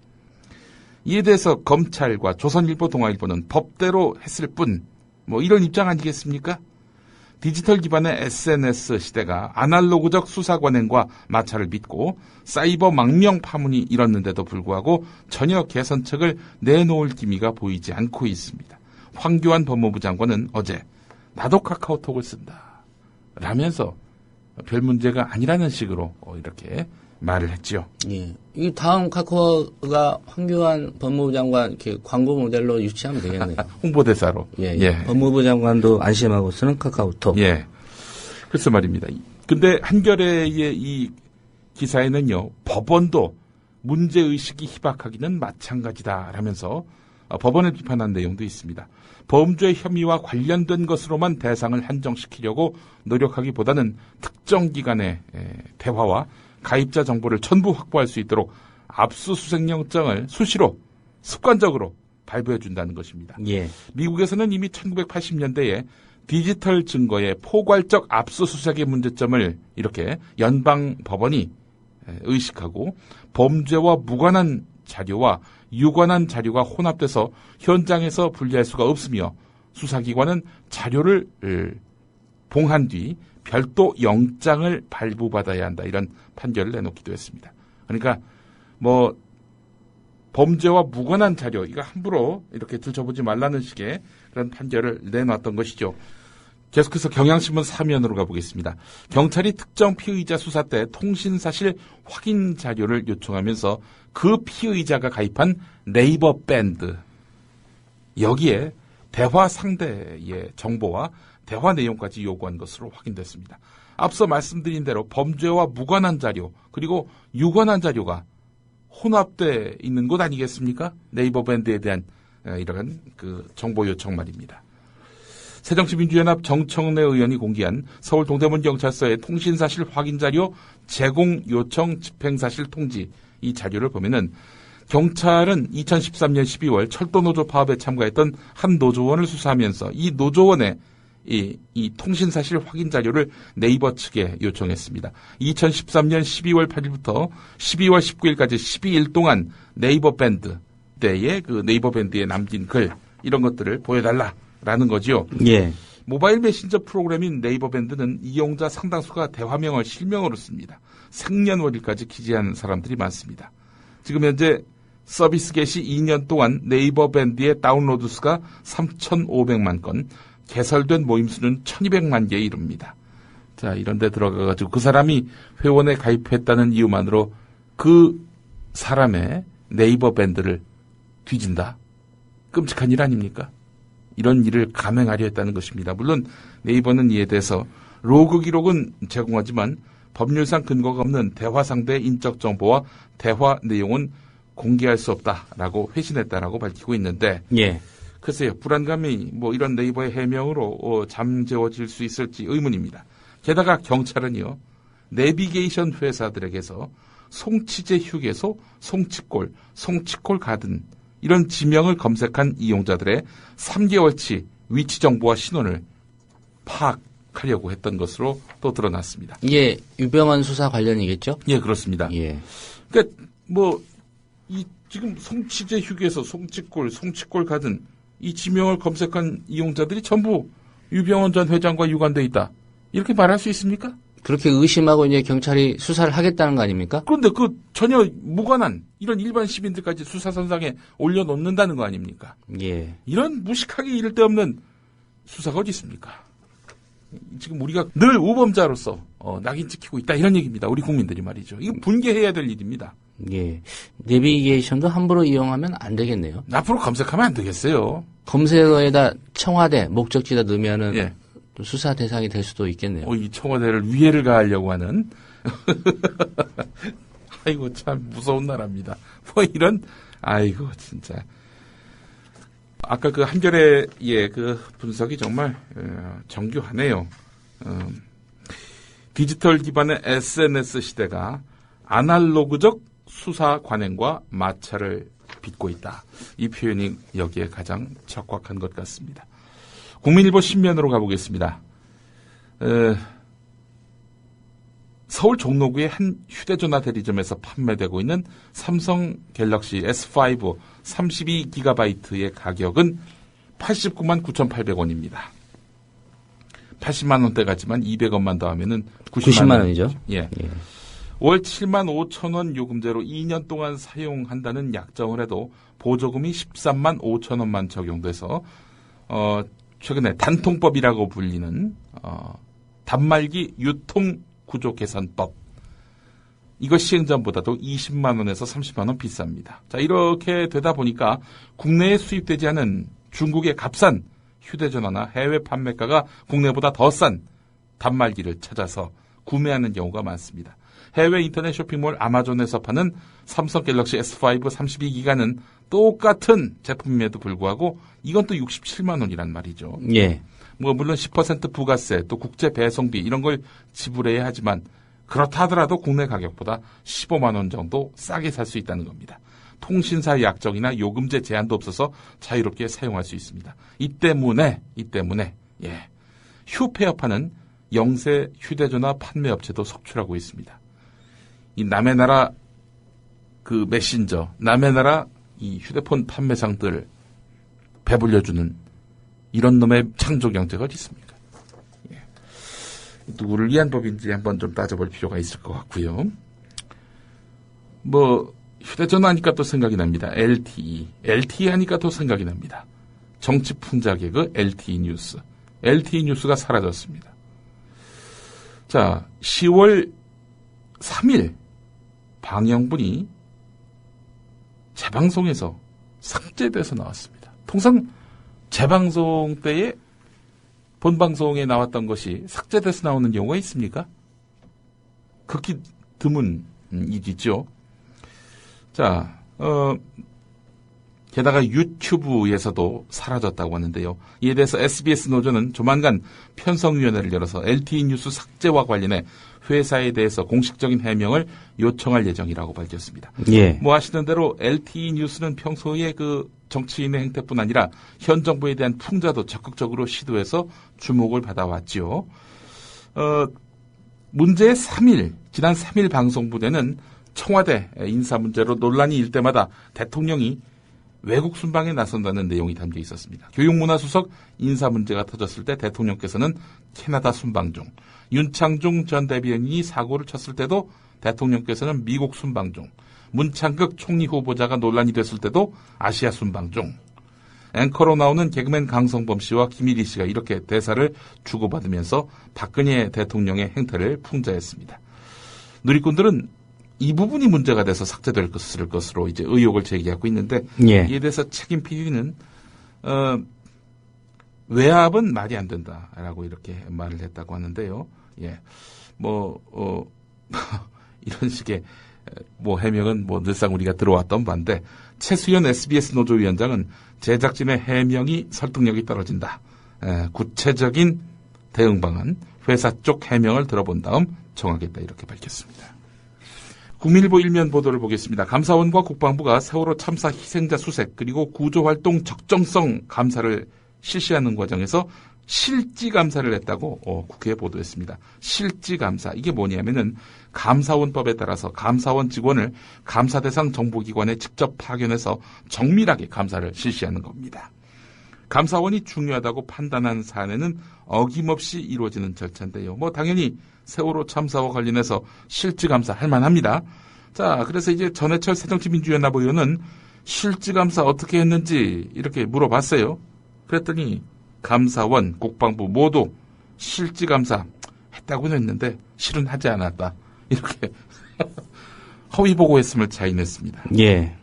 Speaker 17: 이에 대해서 검찰과 조선일보, 동아일보는 법대로 했을 뿐, 뭐 이런 입장 아니겠습니까? 디지털 기반의 SNS 시대가 아날로그적 수사 관행과 마찰을 빚고 사이버 망명 파문이 일었는데도 불구하고 전혀 개선책을 내놓을 기미가 보이지 않고 있습니다. 황교안 법무부 장관은 어제 나도 카카오톡을 쓴다 라면서 별 문제가 아니라는 식으로 이렇게 말을 했죠.
Speaker 3: 예. 이 다음 카카오가 황교안 법무부 장관 이렇게 광고 모델로 유치하면 되겠네요.
Speaker 17: 홍보대사로.
Speaker 3: 예. 법무부 장관도 안심하고 쓰는 카카오톡.
Speaker 17: 예. 그래서 말입니다. 근데 한겨레의 이 기사에는요, 법원도 문제의식이 희박하기는 마찬가지다 라면서 법원을 비판한 내용도 있습니다. 범죄 혐의와 관련된 것으로만 대상을 한정시키려고 노력하기보다는 특정 기관의 대화와 가입자 정보를 전부 확보할 수 있도록 압수수색영장을 수시로 습관적으로 발부해 준다는 것입니다.
Speaker 3: 예.
Speaker 17: 미국에서는 이미 1980년대에 디지털 증거의 포괄적 압수수색의 문제점을 이렇게 연방 법원이 의식하고 범죄와 무관한 자료와 유관한 자료가 혼합돼서 현장에서 분리할 수가 없으며 수사기관은 자료를 봉한 뒤 별도 영장을 발부받아야 한다. 이런 판결을 내놓기도 했습니다. 그러니까 뭐 범죄와 무관한 자료 이거 함부로 이렇게 들춰보지 말라는 식의 그런 판결을 내놨던 것이죠. 계속해서 경향신문 3면으로 가보겠습니다. 경찰이 특정 피의자 수사 때 통신사실 확인 자료를 요청하면서 그 피의자가 가입한 네이버 밴드 여기에 대화 상대의 정보와 대화 내용까지 요구한 것으로 확인됐습니다. 앞서 말씀드린 대로 범죄와 무관한 자료 그리고 유관한 자료가 혼합돼 있는 곳 아니겠습니까? 네이버 밴드에 대한 이러한 그 정보 요청 말입니다. 새정치민주연합 정청래 의원이 공개한 서울 동대문경찰서의 통신사실 확인 자료 제공 요청 집행사실 통지 이 자료를 보면은 경찰은 2013년 12월 철도노조 파업에 참가했던 한 노조원을 수사하면서 이 노조원의 이 통신사실 확인 자료를 네이버 측에 요청했습니다. 2013년 12월 8일부터 12월 19일까지 12일 동안 네이버 밴드 때의 그 네이버 밴드에 남긴 글 이런 것들을 보여달라라는 거죠.
Speaker 3: 예.
Speaker 17: 모바일 메신저 프로그램인 네이버 밴드는 이용자 상당수가 대화명을 실명으로 씁니다. 생년월일까지 기재한 사람들이 많습니다. 지금 현재 서비스 개시 2년 동안 네이버 밴드의 다운로드 수가 3,500만 건, 개설된 모임 수는 1,200만 개에 이릅니다. 자, 이런 데 들어가가지고 그 사람이 회원에 가입했다는 이유만으로 그 사람의 네이버 밴드를 뒤진다. 끔찍한 일 아닙니까? 이런 일을 감행하려 했다는 것입니다. 물론 네이버는 이에 대해서 로그 기록은 제공하지만 법률상 근거가 없는 대화 상대의 인적 정보와 대화 내용은 공개할 수 없다라고 회신했다라고 밝히고 있는데,
Speaker 3: 예.
Speaker 17: 글쎄요, 불안감이 뭐 이런 네이버의 해명으로 잠재워질 수 있을지 의문입니다. 게다가 경찰은요, 내비게이션 회사들에게서 송치제 휴게소, 송치콜 가든 이런 지명을 검색한 이용자들의 3개월치 위치 정보와 신원을 파악하려고 했던 것으로 또 드러났습니다.
Speaker 3: 예, 유병헌 수사 관련이겠죠?
Speaker 17: 예, 그렇습니다.
Speaker 3: 예.
Speaker 17: 그러니까 이 지금 송치제 휴게소, 송치콜 가든 이 지명을 검색한 이용자들이 전부 유병헌 전 회장과 유관돼 있다. 이렇게 말할 수 있습니까?
Speaker 3: 그렇게 의심하고 이제 경찰이 수사를 하겠다는 거 아닙니까?
Speaker 17: 그런데 그 전혀 무관한 이런 일반 시민들까지 수사선상에 올려놓는다는 거 아닙니까?
Speaker 3: 예.
Speaker 17: 이런 무식하게 이를 데 없는 수사가 어디 있습니까? 지금 우리가 늘 우범자로서 낙인 찍히고 있다 이런 얘기입니다. 우리 국민들이 말이죠. 이거 분개해야 될 일입니다.
Speaker 3: 예. 내비게이션도 함부로 이용하면 안 되겠네요.
Speaker 17: 앞으로 검색하면 안 되겠어요.
Speaker 3: 검색어에다 청와대 목적지다 넣으면은
Speaker 17: 예.
Speaker 3: 또 수사 대상이 될 수도 있겠네요.
Speaker 17: 이 청와대를 위해를 가하려고 하는 아이고 참 무서운 나라입니다. 뭐 이런 아이고 진짜 아까 그 한겨레의 그 분석이 정말 정교하네요. 디지털 기반의 SNS 시대가 아날로그적 수사 관행과 마찰을 빚고 있다. 이 표현이 여기에 가장 적확한 것 같습니다. 국민일보 신면으로 가보겠습니다. 서울 종로구의 한 휴대전화 대리점에서 판매되고 있는 삼성 갤럭시 S5 32GB의 가격은 89만 9,800원입니다. 80만 원대 같지만 200원만 더하면은 90만
Speaker 3: 원이죠.
Speaker 17: 예. 월 7만 5천 원 요금제로 2년 동안 사용한다는 약정을 해도 보조금이 13만 5천 원만 적용돼서 최근에 단통법이라고 불리는 단말기 유통구조 개선법 이거 시행 전보다도 20만 원에서 30만 원 비쌉니다. 자, 이렇게 되다 보니까 국내에 수입되지 않은 중국의 값싼 휴대전화나 해외 판매가가 국내보다 더 싼 단말기를 찾아서 구매하는 경우가 많습니다. 해외 인터넷 쇼핑몰 아마존에서 파는 삼성 갤럭시 S5 32기가는 똑같은 제품임에도 불구하고 이건 또 67만 원이란 말이죠.
Speaker 3: 예.
Speaker 17: 뭐 물론 10% 부가세 또 국제 배송비 이런 걸 지불해야 하지만 그렇다 하더라도 국내 가격보다 15만 원 정도 싸게 살 수 있다는 겁니다. 통신사 약정이나 요금제 제한도 없어서 자유롭게 사용할 수 있습니다. 이 때문에 예. 휴페어파는 영세 휴대전화 판매업체도 속출하고 있습니다. 이 남의 나라 그 메신저, 남의 나라 이 휴대폰 판매상들 배불려주는 이런 놈의 창조 경제가 어디 있습니까? 예. 누구를 위한 법인지 한번 좀 따져볼 필요가 있을 것 같고요. 뭐 휴대전화 하니까 또 생각이 납니다. LTE 하니까 또 생각이 납니다. 정치 풍자 개그 LTE 뉴스. LTE 뉴스가 사라졌습니다. 자, 10월 3일 방영분이 재방송에서 삭제돼서 나왔습니다. 통상 재방송 때에 본방송에 나왔던 것이 삭제돼서 나오는 경우가 있습니까? 극히 드문 일이죠. 자, 게다가 유튜브에서도 사라졌다고 하는데요. 이에 대해서 SBS 노조는 조만간 편성위원회를 열어서 LTE 뉴스 삭제와 관련해 회사에 대해서 공식적인 해명을 요청할 예정이라고 밝혔습니다.
Speaker 3: 예.
Speaker 17: 뭐 아시는 대로 LTE 뉴스는 평소에 그 정치인의 행태뿐 아니라 현 정부에 대한 풍자도 적극적으로 시도해서 주목을 받아왔지요. 문제의 지난 3일 방송분에는 청와대 인사 문제로 논란이 일 때마다 대통령이 외국 순방에 나선다는 내용이 담겨 있었습니다. 교육문화수석 인사 문제가 터졌을 때 대통령께서는 캐나다 순방 중, 윤창중 전 대변인이 사고를 쳤을 때도 대통령께서는 미국 순방 중, 문창극 총리 후보자가 논란이 됐을 때도 아시아 순방 중, 앵커로 나오는 개그맨 강성범 씨와 김일희 씨가 이렇게 대사를 주고받으면서 박근혜 대통령의 행태를 풍자했습니다. 누리꾼들은 이 부분이 문제가 돼서 삭제될 것으로 이제 의혹을 제기하고 있는데,
Speaker 3: 예.
Speaker 17: 이에 대해서 책임 PD는 외압은 말이 안 된다라고 이렇게 말을 했다고 하는데요. 예, 이런 식의 해명은 늘상 우리가 들어왔던 바인데, 최수연 SBS 노조위원장은 제작진의 해명이 설득력이 떨어진다. 구체적인 대응 방안, 회사 쪽 해명을 들어본 다음 정하겠다 이렇게 밝혔습니다. 국민일보 일면 보도를 보겠습니다. 감사원과 국방부가 세월호 참사 희생자 수색 그리고 구조활동 적정성 감사를 실시하는 과정에서 실지감사를 했다고 국회에 보도했습니다. 실지감사, 이게 뭐냐면은 감사원법에 따라서 감사원 직원을 감사 대상 정보기관에 직접 파견해서 정밀하게 감사를 실시하는 겁니다. 감사원이 중요하다고 판단한 사안에는 어김없이 이루어지는 절차인데요. 당연히 세월호 참사와 관련해서 실지감사 할 만합니다. 자, 그래서 이제 전해철 새정치민주연합 의원은 실지감사 어떻게 했는지 이렇게 물어봤어요. 그랬더니 감사원, 국방부 모두 실지감사 했다고는 했는데 실은 하지 않았다. 이렇게 허위보고했음을 자인했습니다.
Speaker 3: 예.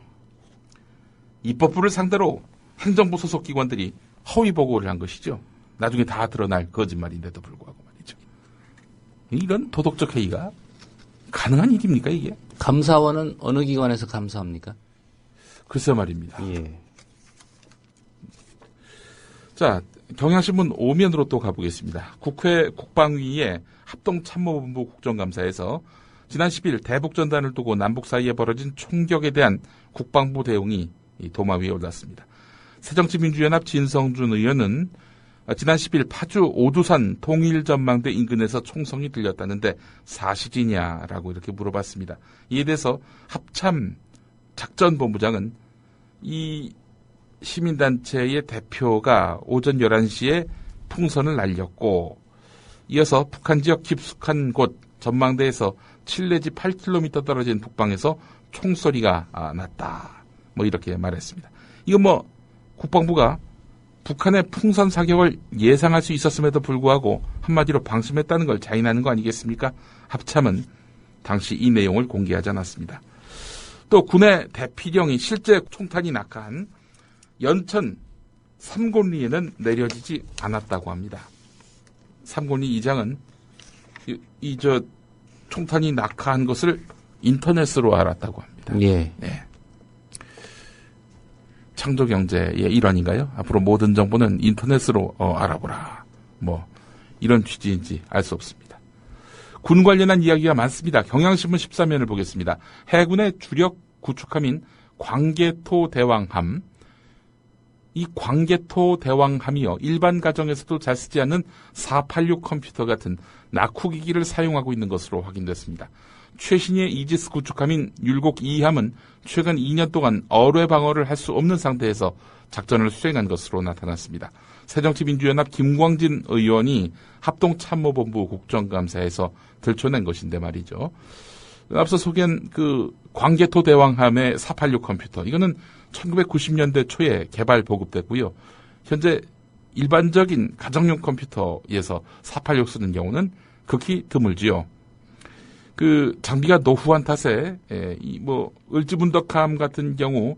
Speaker 17: 입법부를 상대로 행정부 소속 기관들이 허위보고를 한 것이죠. 나중에 다 드러날 거짓말인데도 불구하고 말이죠. 이런 도덕적 해이가 가능한 일입니까, 이게?
Speaker 3: 감사원은 어느 기관에서 감사합니까?
Speaker 17: 글쎄 말입니다.
Speaker 3: 예.
Speaker 17: 자, 경향신문 5면으로 또 가보겠습니다. 국회 국방위의 합동참모본부 국정감사에서 지난 10일 대북전단을 두고 남북 사이에 벌어진 총격에 대한 국방부 대응이 도마 위에 올랐습니다. 새정치민주연합 진성준 의원은 지난 10일 파주 오두산 통일전망대 인근에서 총성이 들렸다는데 사실이냐라고 이렇게 물어봤습니다. 이에 대해서 합참 작전본부장은 이 시민단체의 대표가 오전 11시에 풍선을 날렸고, 이어서 북한 지역 깊숙한 곳 전망대에서 7 내지 8km 떨어진 북방에서 총소리가 났다. 이렇게 말했습니다. 이거 국방부가 북한의 풍선 사격을 예상할 수 있었음에도 불구하고 한마디로 방심했다는 걸 자인하는 거 아니겠습니까? 합참은 당시 이 내용을 공개하지 않았습니다. 또 군의 대피령이 실제 총탄이 낙하한 연천 삼곤리에는 내려지지 않았다고 합니다. 삼곤리 이장은 총탄이 낙하한 것을 인터넷으로 알았다고 합니다.
Speaker 3: 예.
Speaker 17: 네. 창조경제의 일환인가요? 앞으로 모든 정보는 인터넷으로 알아보라. 이런 취지인지 알 수 없습니다. 군 관련한 이야기가 많습니다. 경향신문 14면을 보겠습니다. 해군의 주력 구축함인 광개토 대왕함. 이 광개토 대왕함이요, 일반 가정에서도 잘 쓰지 않는 486 컴퓨터 같은 낙후기기를 사용하고 있는 것으로 확인됐습니다. 최신의 이지스 구축함인 율곡 2함은 최근 2년 동안 어뢰 방어를 할 수 없는 상태에서 작전을 수행한 것으로 나타났습니다. 새정치민주연합 김광진 의원이 합동참모본부 국정감사에서 들춰낸 것인데 말이죠. 앞서 소개한 광개토 대왕함의 486 컴퓨터, 이거는 1990년대 초에 개발 보급됐고요. 현재 일반적인 가정용 컴퓨터에서 486 쓰는 경우는 극히 드물지요. 장비가 노후한 탓에 을지문덕함 같은 경우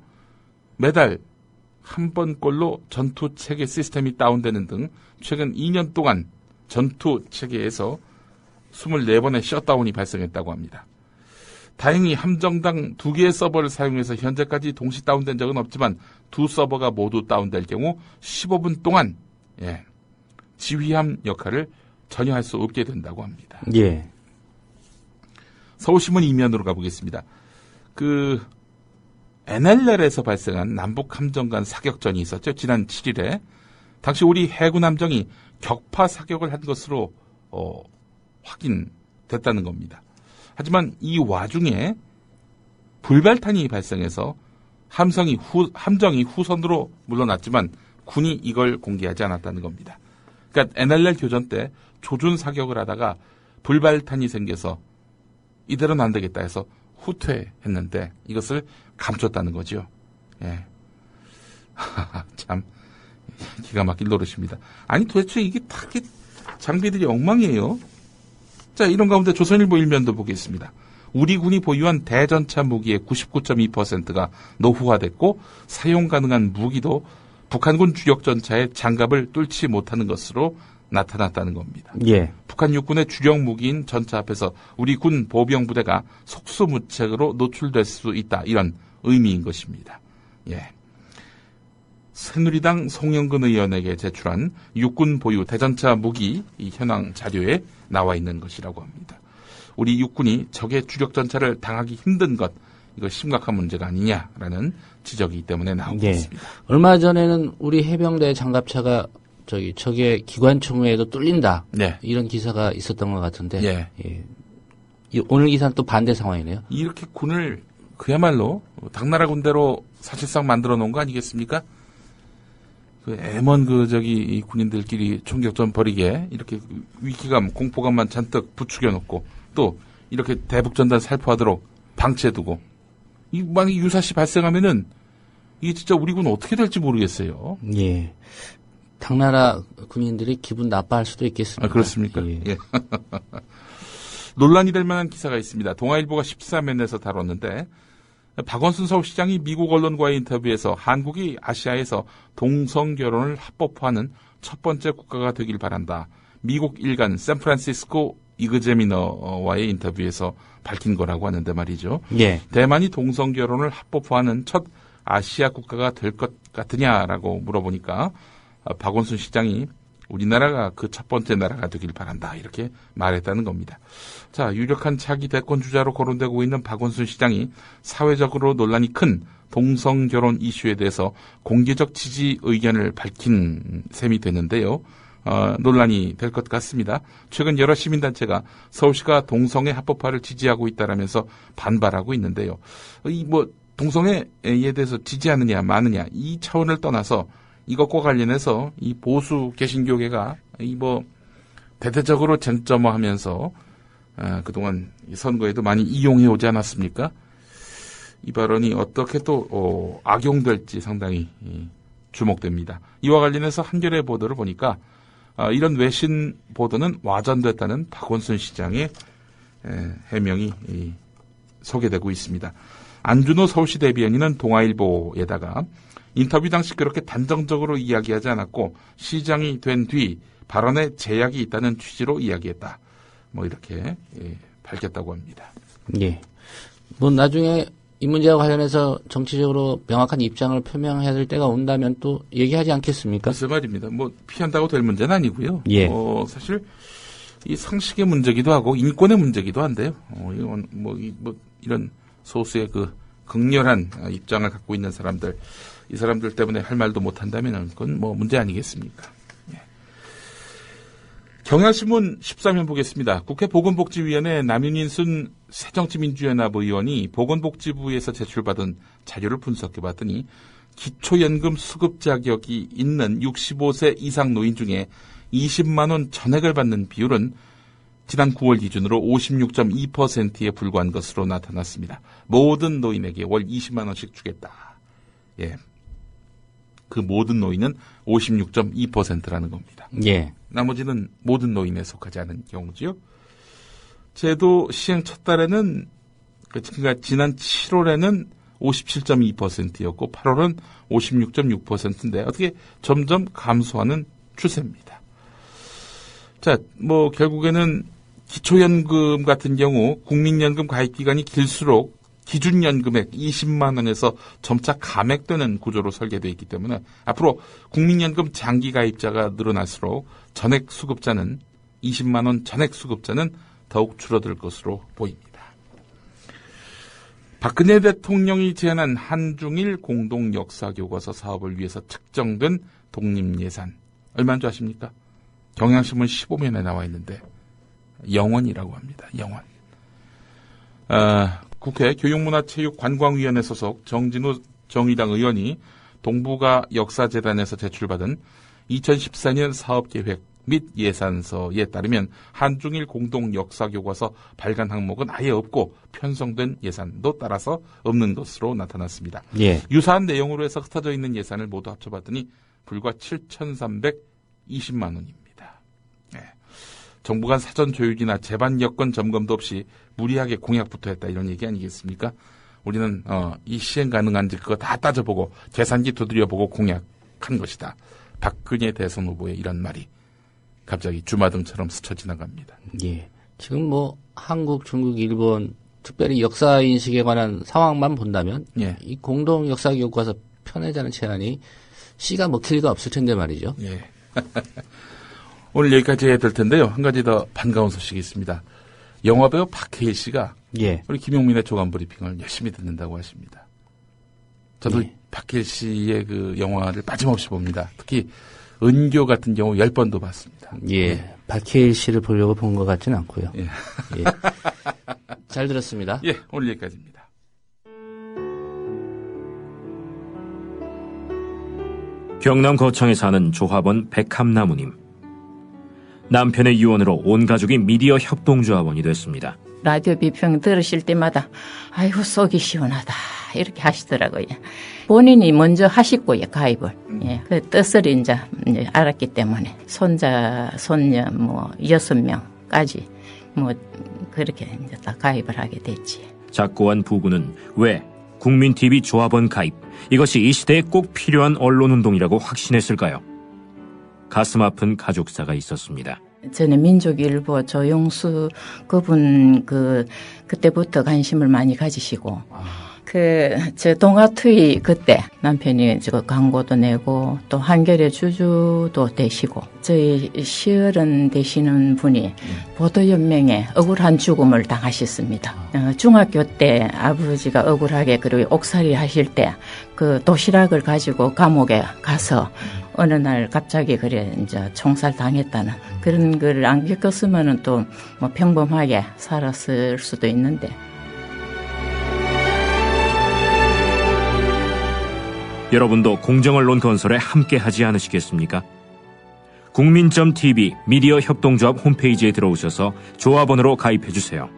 Speaker 17: 매달 한 번꼴로 전투 체계 시스템이 다운되는 등 최근 2년 동안 전투 체계에서 24번의 셧다운이 발생했다고 합니다. 다행히 함정당 2개의 서버를 사용해서 현재까지 동시 다운된 적은 없지만 두 서버가 모두 다운될 경우 15분 동안 지휘함 역할을 전혀 할 수 없게 된다고 합니다.
Speaker 3: 예.
Speaker 17: 서울신문 2면으로 가보겠습니다. NLL에서 발생한 남북 함정 간 사격전이 있었죠. 지난 7일에. 당시 우리 해군 함정이 격파 사격을 한 것으로 확인됐다는 겁니다. 하지만 이 와중에 불발탄이 발생해서 함정이 후선으로 물러났지만 군이 이걸 공개하지 않았다는 겁니다. 그러니까 NLL 교전 때 조준 사격을 하다가 불발탄이 생겨서 이대로는 안 되겠다 해서 후퇴했는데 이것을 감췄다는 거죠. 예. 참 기가 막힐 노릇입니다. 아니 도대체 이게 다 장비들이 엉망이에요. 자, 이런 가운데 조선일보 일면도 보겠습니다. 우리 군이 보유한 대전차 무기의 99.2%가 노후화됐고 사용 가능한 무기도 북한군 주력 전차의 장갑을 뚫지 못하는 것으로 나타났다는 겁니다.
Speaker 3: 예.
Speaker 17: 북한 육군의 주력 무기인 전차 앞에서 우리 군 보병 부대가 속수무책으로 노출될 수 있다. 이런 의미인 것입니다. 예. 새누리당 송영근 의원에게 제출한 육군 보유 대전차 무기 이 현황 자료에 나와 있는 것이라고 합니다. 우리 육군이 적의 주력 전차를 당하기 힘든 것, 이거 심각한 문제가 아니냐라는 지적이기 때문에 나오고 있습니다.
Speaker 3: 얼마 전에는 우리 해병대 장갑차가 적의 기관총에도 뚫린다.
Speaker 17: 네.
Speaker 3: 이런 기사가 있었던 것 같은데.
Speaker 17: 예.
Speaker 3: 예. 오늘 기사는 또 반대 상황이네요.
Speaker 17: 이렇게 군을 그야말로 당나라 군대로 사실상 만들어 놓은 거 아니겠습니까? 그 애먼 이 군인들끼리 총격전 벌이게 이렇게 위기감, 공포감만 잔뜩 부추겨 놓고 또 이렇게 대북전단 살포하도록 방치해두고 만약에 유사시 발생하면은 이게 진짜 우리 군 어떻게 될지 모르겠어요.
Speaker 3: 예. 당나라 군인들이 기분 나빠할 수도 있겠습니다.
Speaker 17: 아, 그렇습니까?
Speaker 3: 예.
Speaker 17: 예. 논란이 될 만한 기사가 있습니다. 동아일보가 13면에서 다뤘는데 박원순 서울시장이 미국 언론과의 인터뷰에서 한국이 아시아에서 동성결혼을 합법화하는 첫 번째 국가가 되길 바란다. 미국 일간 샌프란시스코 이그제미너와의 인터뷰에서 밝힌 거라고 하는데 말이죠.
Speaker 3: 예.
Speaker 17: 대만이 동성결혼을 합법화하는 첫 아시아 국가가 될 것 같으냐라고 물어보니까 박원순 시장이 우리나라가 그 첫 번째 나라가 되길 바란다 이렇게 말했다는 겁니다. 자, 유력한 차기 대권 주자로 거론되고 있는 박원순 시장이 사회적으로 논란이 큰 동성결혼 이슈에 대해서 공개적 지지 의견을 밝힌 셈이 되는데요. 논란이 될 것 같습니다. 최근 여러 시민단체가 서울시가 동성애 합법화를 지지하고 있다라면서 반발하고 있는데요. 동성애에 대해서 지지하느냐 마느냐 이 차원을 떠나서 이것과 관련해서 이 보수 개신교계가 대대적으로 쟁점화하면서 그동안 선거에도 많이 이용해 오지 않았습니까? 이 발언이 어떻게 또 악용될지 상당히 주목됩니다. 이와 관련해서 한겨레 보도를 보니까 이런 외신 보도는 와전됐다는 박원순 시장의 해명이 소개되고 있습니다. 안준호 서울시 대변인은 동아일보에다가 인터뷰 당시 그렇게 단정적으로 이야기하지 않았고 시장이 된 뒤 발언에 제약이 있다는 취지로 이야기했다. 이렇게 밝혔다고 합니다.
Speaker 3: 예. 나중에 이 문제와 관련해서 정치적으로 명확한 입장을 표명해야 될 때가 온다면 또 얘기하지 않겠습니까?
Speaker 17: 글쎄 말입니다. 피한다고 될 문제는 아니고요.
Speaker 3: 예.
Speaker 17: 사실 이 상식의 문제기도 하고 인권의 문제기도 한데요. 이건 이런 소수의 그 극렬한 입장을 갖고 있는 사람들, 이 사람들 때문에 할 말도 못 한다면 그건 문제 아니겠습니까? 예. 경향신문 13면 보겠습니다. 국회 보건복지위원회 남윤인순 새정치민주연합 의원이 보건복지부에서 제출받은 자료를 분석해봤더니 기초연금 수급 자격이 있는 65세 이상 노인 중에 20만 원 전액을 받는 비율은 지난 9월 기준으로 56.2%에 불과한 것으로 나타났습니다. 모든 노인에게 월 20만 원씩 주겠다. 예. 그 모든 노인은 56.2%라는 겁니다.
Speaker 3: 예.
Speaker 17: 나머지는 모든 노인에 속하지 않은 경우지요. 제도 시행 첫 달에는 그러니까 지난 7월에는 57.2%였고 8월은 56.6%인데 어떻게 점점 감소하는 추세입니다. 자, 결국에는 기초연금 같은 경우 국민연금 가입기간이 길수록 기준연금액 20만 원에서 점차 감액되는 구조로 설계되어 있기 때문에 앞으로 국민연금 장기 가입자가 늘어날수록 전액 수급자는 20만 원 전액 수급자는 더욱 줄어들 것으로 보입니다. 박근혜 대통령이 제안한 한중일 공동 역사교과서 사업을 위해서 책정된 독립예산 얼마인 줄 아십니까? 경향신문 15면에 나와 있는데 0원이라고 합니다. 0원. 국회 교육문화체육관광위원회 소속 정진우 정의당 의원이 동북아 역사재단에서 제출받은 2014년 사업계획 및 예산서에 따르면 한중일 공동 역사교과서 발간 항목은 아예 없고 편성된 예산도 따라서 없는 것으로 나타났습니다.
Speaker 3: 예.
Speaker 17: 유사한 내용으로 해서 흩어져 있는 예산을 모두 합쳐봤더니 불과 7,320만 원입니다. 네. 정부 간 사전 조율이나 재반 여건 점검도 없이 무리하게 공약부터 했다 이런 얘기 아니겠습니까? 우리는 이 시행 가능한지 그거 다 따져보고 계산기 두드려보고 공약한 것이다. 박근혜 대선 후보의 이런 말이 갑자기 주마등처럼 스쳐 지나갑니다.
Speaker 3: 예. 지금 뭐 한국, 중국, 일본 특별히 역사 인식에 관한 상황만 본다면
Speaker 17: 예.
Speaker 3: 이 공동 역사 교과서 편애자는 제안이 씨가 먹힐 리가 없을 텐데 말이죠.
Speaker 17: 예. 오늘 여기까지 해야 될 텐데요. 한 가지 더 반가운 소식이 있습니다. 영화배우 박해일 씨가
Speaker 3: 예.
Speaker 17: 우리 김용민의 조간 브리핑을 열심히 듣는다고 하십니다. 저도
Speaker 3: 예.
Speaker 17: 박해일 씨의 그 영화를 빠짐없이 봅니다. 특히 은교 같은 경우 10번도 봤습니다.
Speaker 3: 예. 박해일 씨를 보려고 본 것 같지는 않고요.
Speaker 17: 예.
Speaker 3: 예. 잘 들었습니다.
Speaker 17: 예, 오늘 여기까지입니다.
Speaker 2: 경남 거창에 사는 조합원 백함나무님. 남편의 유언으로 온 가족이 미디어 협동조합원이 됐습니다.
Speaker 18: 라디오 비평 들으실 때마다 아이고 속이 시원하다 이렇게 하시더라고요. 본인이 먼저 하시고요 가입을. 예, 그 뜻을 이제 알았기 때문에 손자 손녀 뭐 6명까지 뭐 그렇게 이제 다 가입을 하게 됐지.
Speaker 2: 작고한 부부는 왜 국민TV 조합원 가입 이것이 이 시대에 꼭 필요한 언론운동이라고 확신했을까요? 가슴 아픈 가족사가 있었습니다.
Speaker 18: 저는 민족일보 조용수 그분 그때부터 관심을 많이 가지시고 저 동아투이 그때 남편이 저 광고도 내고 또 한겨레 주주도 되시고 저희 시어른 되시는 분이 보도연맹에 억울한 죽음을 당하셨습니다. 중학교 때 아버지가 억울하게 그리고 옥살이 하실 때 그 도시락을 가지고 감옥에 가서 어느 날 갑자기 그래 이제 총살 당했다는 그런 걸 안 겪었으면은 또 뭐 평범하게 살았을 수도 있는데.
Speaker 2: 여러분도 공정언론 건설에 함께하지 않으시겠습니까? 국민.tv 미디어 협동조합 홈페이지에 들어오셔서 조합원으로 가입해주세요.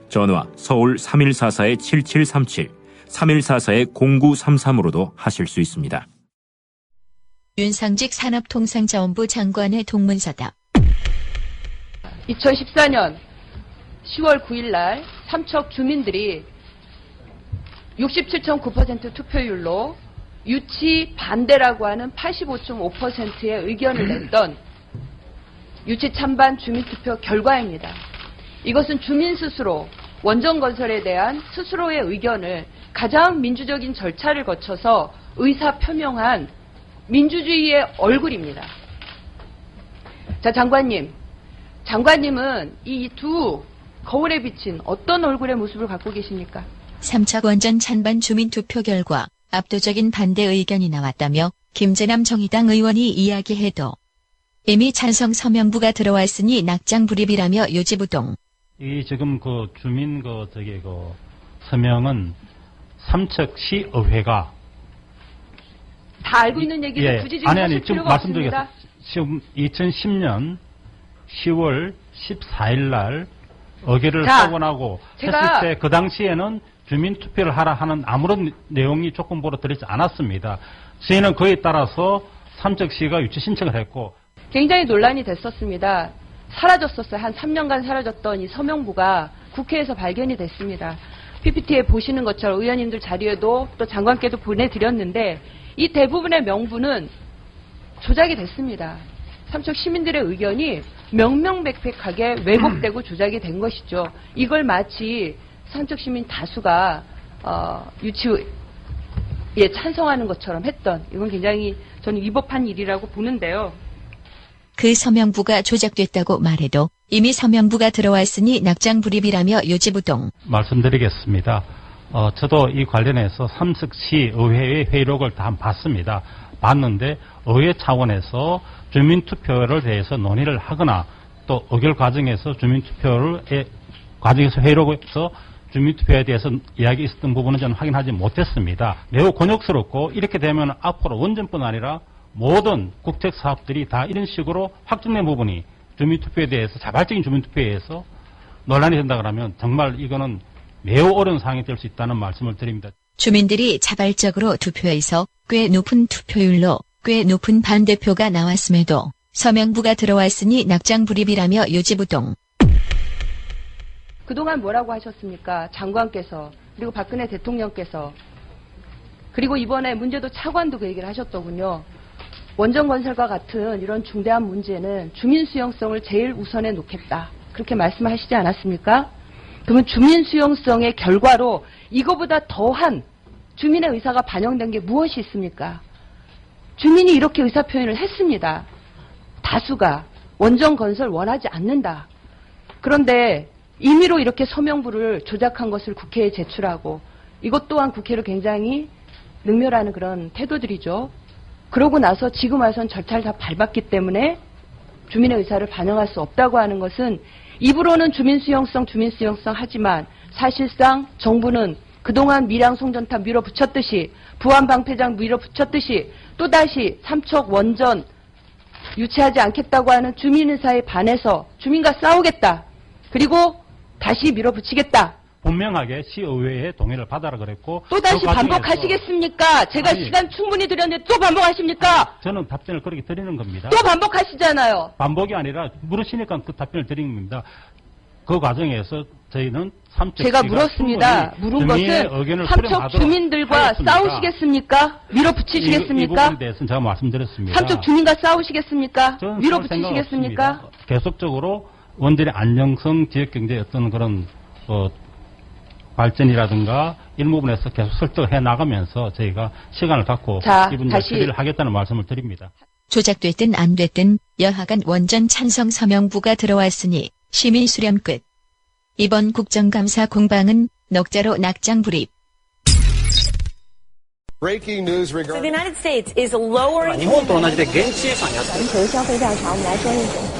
Speaker 2: 전화 서울 3144-7737, 3144-0933으로도 하실 수 있습니다.
Speaker 19: 윤상직 산업통상자원부 장관의 동문서답.
Speaker 20: 2014년 10월 9일 날 삼척 주민들이 67.9% 투표율로 유치 반대라고 하는 85.5%의 의견을 냈던 유치 찬반 주민투표 결과입니다. 이것은 주민 스스로 원전건설에 대한 스스로의 의견을 가장 민주적인 절차를 거쳐서 의사 표명한 민주주의의 얼굴입니다. 자, 장관님은 이 두 거울에 비친 어떤 얼굴의 모습을 갖고 계십니까?
Speaker 19: 삼척 원전 찬반 주민투표 결과 압도적인 반대 의견이 나왔다며 김재남 정의당 의원이 이야기해도 이미 찬성 서명부가 들어왔으니 낙장불입이라며 요지부동.
Speaker 21: 이 지금 그 주민 서명은 삼척시 의회가
Speaker 20: 다 알고 있는 얘기를 굳이 지금 하실 필요가 없습니다.
Speaker 21: 지금 2010년 10월 14일 날 의결을 하고 했을 때 그 당시에는 주민투표를 하라 하는 아무런 내용이 조건부로 들어있지 않았습니다. 저희는 그에 따라서 삼척시가 유치 신청을 했고
Speaker 20: 굉장히 논란이 됐었습니다. 사라졌었어요. 한 3년간 사라졌던 이 서명부가 국회에서 발견이 됐습니다. PPT에 보시는 것처럼 의원님들 자리에도 또 장관께도 보내드렸는데 이 대부분의 명부는 조작이 됐습니다. 삼척 시민들의 의견이 명명백백하게 왜곡되고 조작이 된 것이죠. 이걸 마치 삼척 시민 다수가 유치에 찬성하는 것처럼 했던 이건 굉장히 저는 위법한 일이라고 보는데요.
Speaker 19: 그 서명부가 조작됐다고 말해도 이미 서명부가 들어왔으니 낙장불입이라며 요지부동.
Speaker 21: 말씀드리겠습니다. 저도 이 관련해서 삼척시 의회의 회의록을 다 봤습니다. 봤는데 의회 차원에서 주민투표를 대해서 논의를 하거나 또 의결 과정에서 주민투표를 과정에서 회의록에서 주민투표에 대해서 이야기 있었던 부분은 저는 확인하지 못했습니다. 매우 곤욕스럽고 이렇게 되면 앞으로 원전뿐 아니라 모든 국책 사업들이 다 이런 식으로 확정된 부분이 주민투표에 대해서 자발적인 주민투표에 의해서 논란이 된다 그러면 정말 이거는 매우 어려운 상황이 될 수 있다는 말씀을 드립니다.
Speaker 19: 주민들이 자발적으로 투표해서 꽤 높은 투표율로 꽤 높은 반대표가 나왔음에도 서명부가 들어왔으니 낙장불입이라며 요지부동.
Speaker 20: 그동안 뭐라고 하셨습니까? 장관께서, 그리고 박근혜 대통령께서, 그리고 이번에 문제도 차관도 그 얘기를 하셨더군요. 원전 건설과 같은 이런 중대한 문제는 주민 수용성을 제일 우선에 놓겠다. 그렇게 말씀하시지 않았습니까? 그러면 주민 수용성의 결과로 이거보다 더한 주민의 의사가 반영된 게 무엇이 있습니까? 주민이 이렇게 의사표현을 했습니다. 다수가 원전 건설 원하지 않는다. 그런데 임의로 이렇게 서명부를 조작한 것을 국회에 제출하고 이것 또한 국회를 굉장히 능멸하는 그런 태도들이죠. 그러고 나서 지금 와선 절차를 다 밟았기 때문에 주민의 의사를 반영할 수 없다고 하는 것은 입으로는 주민 수용성 하지만 사실상 정부는 그동안 밀양 송전탑 밀어붙였듯이 부안 방패장 밀어붙였듯이 또다시 삼척 원전 유치하지 않겠다고 하는 주민 의사에 반해서 주민과 싸우겠다. 그리고 다시 밀어붙이겠다.
Speaker 21: 분명하게 시의회의 동의를 받아라 그랬고
Speaker 20: 또다시 반복하시겠습니까? 제가
Speaker 21: 아니,
Speaker 20: 시간 충분히 드렸는데 또 반복하십니까?
Speaker 21: 저는 답변을 그렇게 드리는 겁니다.
Speaker 20: 또 반복하시잖아요.
Speaker 21: 반복이 아니라 물으시니까 그 답변을 드리는 겁니다. 그 과정에서 저희는 삼척
Speaker 20: 제가 물었습니다. 물은 것은 삼척 주민들과
Speaker 21: 하였습니다.
Speaker 20: 싸우시겠습니까? 밀어붙이시겠습니까?
Speaker 21: 이 부분에 대해서는 제가 말씀드렸습니다.
Speaker 20: 삼척 주민과 싸우시겠습니까?
Speaker 21: 저는
Speaker 20: 밀어붙이시겠습니까?
Speaker 21: 계속적으로 원전의 안정성, 지역경제의 어떤 그런 발전이라든가 이런 부분에서 계속 설득해 나가면서 저희가 시간을 갖고 이 문제 처리를 하겠다는 말씀을 드립니다.
Speaker 19: 조작됐든 안 됐든 여하간 원전 찬성 서명부가 들어왔으니 시민 수렴 끝. 이번 국정감사 공방은 넉자로 낙장불입.
Speaker 1: Breaking news regarding the United States is lowering.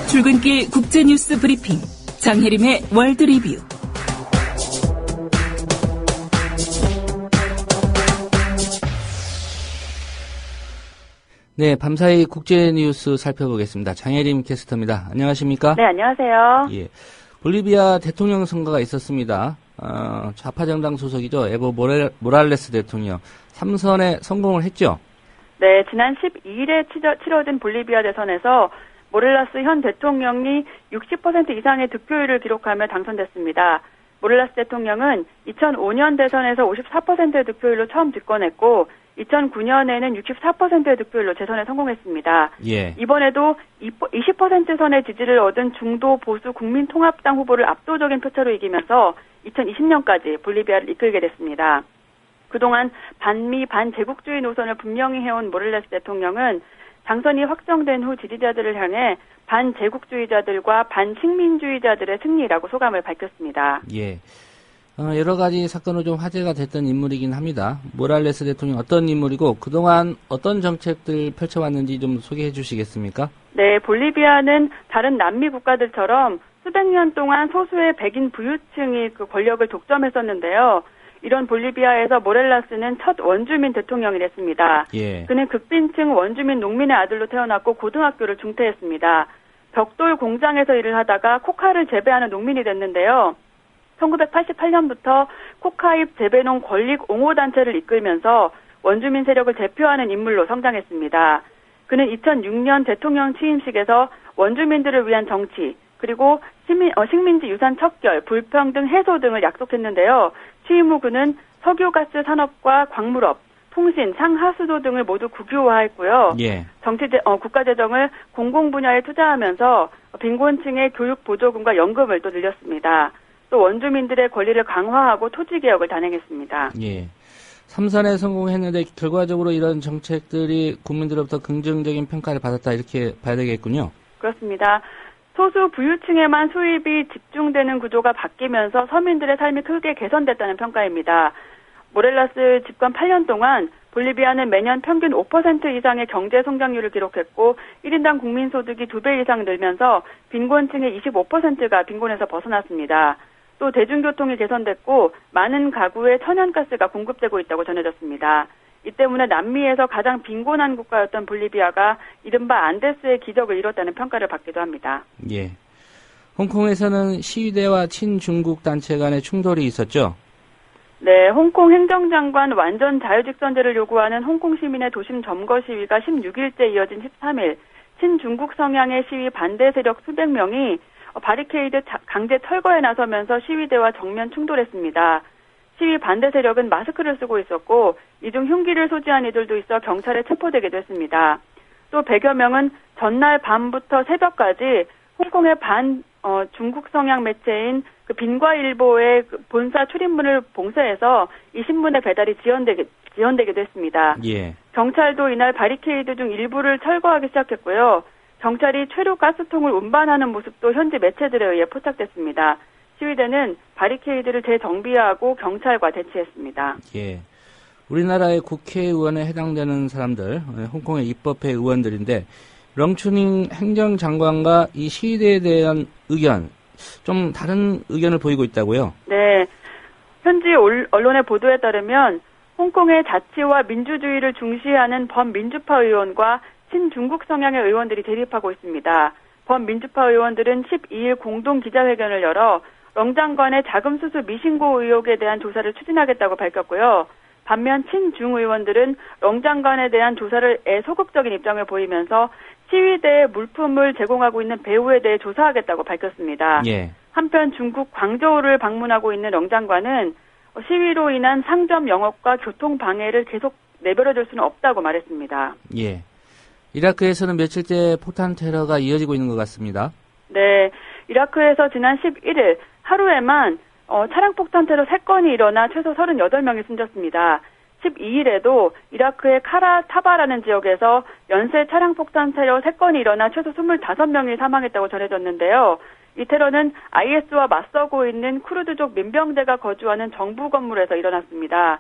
Speaker 4: 출근길 국제뉴스 브리핑 장혜림의 월드 리뷰.
Speaker 3: 네, 밤사이 국제뉴스 살펴보겠습니다. 장혜림 캐스터입니다. 안녕하십니까?
Speaker 22: 네, 안녕하세요.
Speaker 3: 예, 볼리비아 대통령 선거가 있었습니다. 좌파 정당 소속이죠. 에보 모랄레스 대통령 3선에 성공을 했죠.
Speaker 22: 네, 지난 12일에 치러진 볼리비아 대선에서 모렐라스 현 대통령이 60% 이상의 득표율을 기록하며 당선됐습니다. 모렐라스 대통령은 2005년 대선에서 54%의 득표율로 처음 집권했고 2009년에는 64%의 득표율로 재선에 성공했습니다.
Speaker 3: 예.
Speaker 22: 이번에도 20% 선의 지지를 얻은 중도 보수 국민통합당 후보를 압도적인 표차로 이기면서 2020년까지 볼리비아를 이끌게 됐습니다. 그동안 반미 반제국주의 노선을 분명히 해온 모렐라스 대통령은 당선이 확정된 후 지지자들을 향해 반제국주의자들과 반식민주의자들의 승리라고 소감을 밝혔습니다.
Speaker 3: 예. 여러 가지 사건으로 좀 화제가 됐던 인물이긴 합니다. 모랄레스 대통령 어떤 인물이고 그동안 어떤 정책들 펼쳐왔는지 좀 소개해 주시겠습니까?
Speaker 22: 네, 볼리비아는 다른 남미 국가들처럼 수백 년 동안 소수의 백인 부유층이 그 권력을 독점했었는데요. 이런 볼리비아에서 모렐라스는 첫 원주민 대통령이 됐습니다.
Speaker 3: 예.
Speaker 22: 그는 극빈층 원주민 농민의 아들로 태어났고 고등학교를 중퇴했습니다. 벽돌 공장에서 일을 하다가 코카를 재배하는 농민이 됐는데요. 1988년부터 코카잎 재배농 권익 옹호단체를 이끌면서 원주민 세력을 대표하는 인물로 성장했습니다. 그는 2006년 대통령 취임식에서 원주민들을 위한 정치, 그리고 식민지 유산 척결, 불평등 해소 등을 약속했는데요. 취임 후 그는 석유가스 산업과 광물업, 통신, 상하수도 등을 모두 국유화했고요.
Speaker 3: 예.
Speaker 22: 국가재정을 공공분야에 투자하면서 빈곤층의 교육 보조금과 연금을 또 늘렸습니다. 또 원주민들의 권리를 강화하고 토지개혁을 단행했습니다.
Speaker 3: 예. 3선에 성공했는데 결과적으로 이런 정책들이 국민들로부터 긍정적인 평가를 받았다 이렇게 봐야 되겠군요.
Speaker 22: 그렇습니다. 소수 부유층에만 수입이 집중되는 구조가 바뀌면서 서민들의 삶이 크게 개선됐다는 평가입니다. 모렐라스 집권 8년 동안 볼리비아는 매년 평균 5% 이상의 경제 성장률을 기록했고 1인당 국민소득이 2배 이상 늘면서 빈곤층의 25%가 빈곤에서 벗어났습니다. 또 대중교통이 개선됐고 많은 가구에 천연가스가 공급되고 있다고 전해졌습니다. 이 때문에 남미에서 가장 빈곤한 국가였던 볼리비아가 이른바 안데스의 기적을 이뤘다는 평가를 받기도 합니다.
Speaker 3: 예. 홍콩에서는 시위대와 친중국 단체 간의 충돌이 있었죠?
Speaker 22: 네, 홍콩 행정장관 완전 자유직선제를 요구하는 홍콩 시민의 도심 점거 시위가 16일째 이어진 13일, 친중국 성향의 시위 반대 세력 수백 명이 바리케이드 강제 철거에 나서면서 시위대와 정면 충돌했습니다. 시위 반대 세력은 마스크를 쓰고 있었고 이 중 흉기를 소지한 이들도 있어 경찰에 체포되기도 했습니다. 또 100여 명은 전날 밤부터 새벽까지 홍콩의 중국 성향 매체인 그 빈과일보의 본사 출입문을 봉쇄해서 이 신문의 배달이 지연되기도 했습니다.
Speaker 3: 예.
Speaker 22: 경찰도 이날 바리케이드 중 일부를 철거하기 시작했고요. 경찰이 최루 가스통을 운반하는 모습도 현지 매체들에 의해 포착됐습니다. 시위대는 바리케이드를 재정비하고 경찰과 대치했습니다.
Speaker 3: 예. 우리나라의 국회의원에 해당되는 사람들, 홍콩의 입법회 의원들인데 렁추닝 행정장관과 이 시위대에 대한 의견, 좀 다른 의견을 보이고 있다고요?
Speaker 22: 네. 현지 언론의 보도에 따르면 홍콩의 자치와 민주주의를 중시하는 범민주파 의원과 친중국 성향의 의원들이 대립하고 있습니다. 범민주파 의원들은 12일 공동 기자회견을 열어 렁 장관의 자금 수수 미신고 의혹에 대한 조사를 추진하겠다고 밝혔고요. 반면 친중 의원들은 렁 장관에 대한 조사에 소극적인 입장을 보이면서 시위대에 물품을 제공하고 있는 배우에 대해 조사하겠다고 밝혔습니다.
Speaker 3: 예.
Speaker 22: 한편 중국 광저우를 방문하고 있는 렁 장관은 시위로 인한 상점 영업과 교통 방해를 계속 내버려둘 수는 없다고 말했습니다.
Speaker 3: 예. 이라크에서는 며칠째 포탄 테러가 이어지고 있는 것 같습니다.
Speaker 22: 네. 이라크에서 지난 11일 하루에만 차량 폭탄 테러 3건이 일어나 최소 38명이 숨졌습니다. 12일에도 이라크의 카라타바라는 지역에서 연쇄 차량 폭탄 테러 3건이 일어나 최소 25명이 사망했다고 전해졌는데요. 이 테러는 IS와 맞서고 있는 쿠르드족 민병대가 거주하는 정부 건물에서 일어났습니다.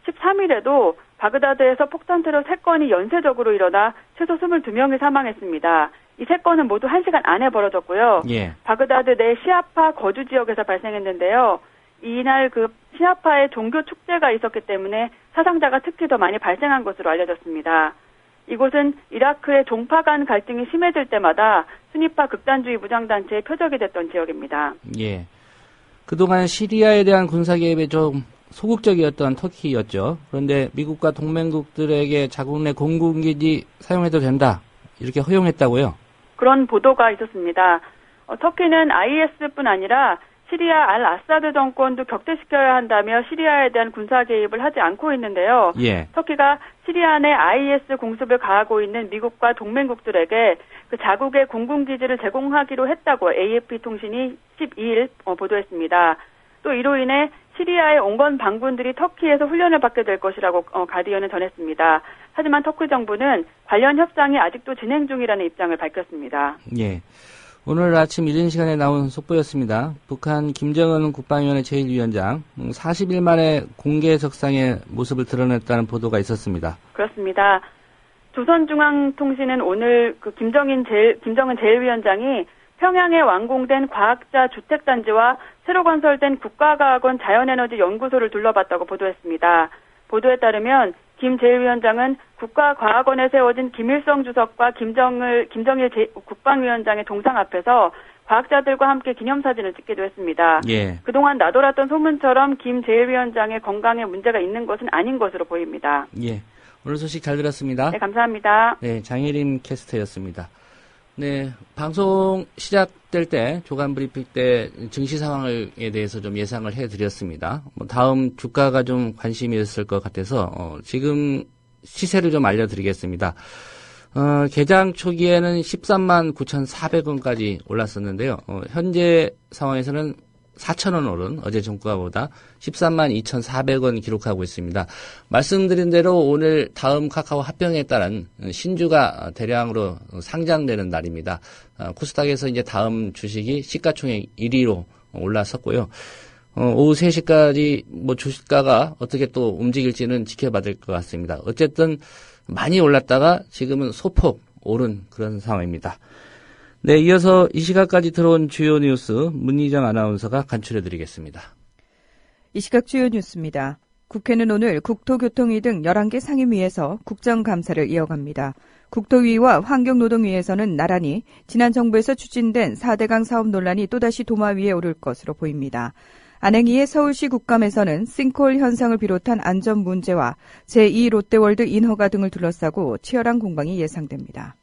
Speaker 22: 13일에도 바그다드에서 폭탄 테러 3건이 연쇄적으로 일어나 최소 22명이 사망했습니다. 이 3건은 모두 1시간 안에 벌어졌고요.
Speaker 3: 예.
Speaker 22: 바그다드 내 시아파 거주 지역에서 발생했는데요. 이날 그 시아파의 종교 축제가 있었기 때문에 사상자가 특히 더 많이 발생한 것으로 알려졌습니다. 이곳은 이라크의 종파 간 갈등이 심해질 때마다 순위파 극단주의 무장단체의 표적이 됐던 지역입니다.
Speaker 3: 예. 그동안 시리아에 대한 군사 개입에 좀 소극적이었던 터키였죠. 그런데 미국과 동맹국들에게 자국 내 공군기지 사용해도 된다. 이렇게 허용했다고요?
Speaker 22: 그런 보도가 있었습니다. 터키는 IS뿐 아니라 시리아 알-아사드 정권도 격퇴시켜야 한다며 시리아에 대한 군사 개입을 하지 않고 있는데요.
Speaker 3: 예.
Speaker 22: 터키가 시리아 내 IS 공습을 가하고 있는 미국과 동맹국들에게 그 자국의 공군기지를 제공하기로 했다고 AFP 통신이 12일 보도했습니다. 또 이로 인해 시리아의 온건 반군들이 터키에서 훈련을 받게 될 것이라고 가디언은 전했습니다. 하지만 터키 정부는 관련 협상이 아직도 진행 중이라는 입장을 밝혔습니다.
Speaker 3: 예. 오늘 아침 이른 시간에 나온 속보였습니다. 북한 김정은 국방위원회 제1위원장 40일 만에 공개 석상의 모습을 드러냈다는 보도가 있었습니다.
Speaker 22: 그렇습니다. 조선중앙통신은 오늘 그 김정은 제1위원장이 평양에 완공된 과학자 주택단지와 새로 건설된 국가과학원 자연에너지 연구소를 둘러봤다고 보도했습니다. 보도에 따르면 김 제1위원장은 국가과학원에 세워진 김일성 주석과 김정일 국방위원장의 동상 앞에서 과학자들과 함께 기념사진을 찍기도 했습니다.
Speaker 3: 예.
Speaker 22: 그동안 나돌았던 소문처럼 김 제1위원장의 건강에 문제가 있는 것은 아닌 것으로 보입니다.
Speaker 3: 예. 오늘 소식 잘 들었습니다.
Speaker 22: 네, 감사합니다.
Speaker 3: 네, 장혜림 캐스터였습니다. 네, 방송 시작될 때 조간 브리핑 때 증시 상황에 대해서 좀 예상을 해드렸습니다. 다음 주가가 좀 관심이 있을 것 같아서 지금 시세를 좀 알려드리겠습니다. 개장 초기에는 13만 9,400원까지 올랐었는데요. 현재 상황에서는 4,000원 오른 어제 종가보다 13만 2,400원 기록하고 있습니다. 말씀드린 대로 오늘 다음 카카오 합병에 따른 신주가 대량으로 상장되는 날입니다. 코스닥에서 이제 다음 주식이 시가총액 1위로 올라섰고요. 오후 3시까지 뭐 주식가가 어떻게 또 움직일지는 지켜봐야 될 것 같습니다. 어쨌든 많이 올랐다가 지금은 소폭 오른 그런 상황입니다. 네, 이어서 이 시각까지 들어온 주요 뉴스 문희정 아나운서가 간추려드리겠습니다.
Speaker 5: 이 시각 주요 뉴스입니다. 국회는 오늘 국토교통위 등 11개 상임위에서 국정감사를 이어갑니다. 국토위와 환경노동위에서는 나란히 지난 정부에서 추진된 4대강 사업 논란이 또다시 도마 위에 오를 것으로 보입니다. 안행위의 서울시 국감에서는 싱크홀 현상을 비롯한 안전 문제와 제2 롯데월드 인허가 등을 둘러싸고 치열한 공방이 예상됩니다.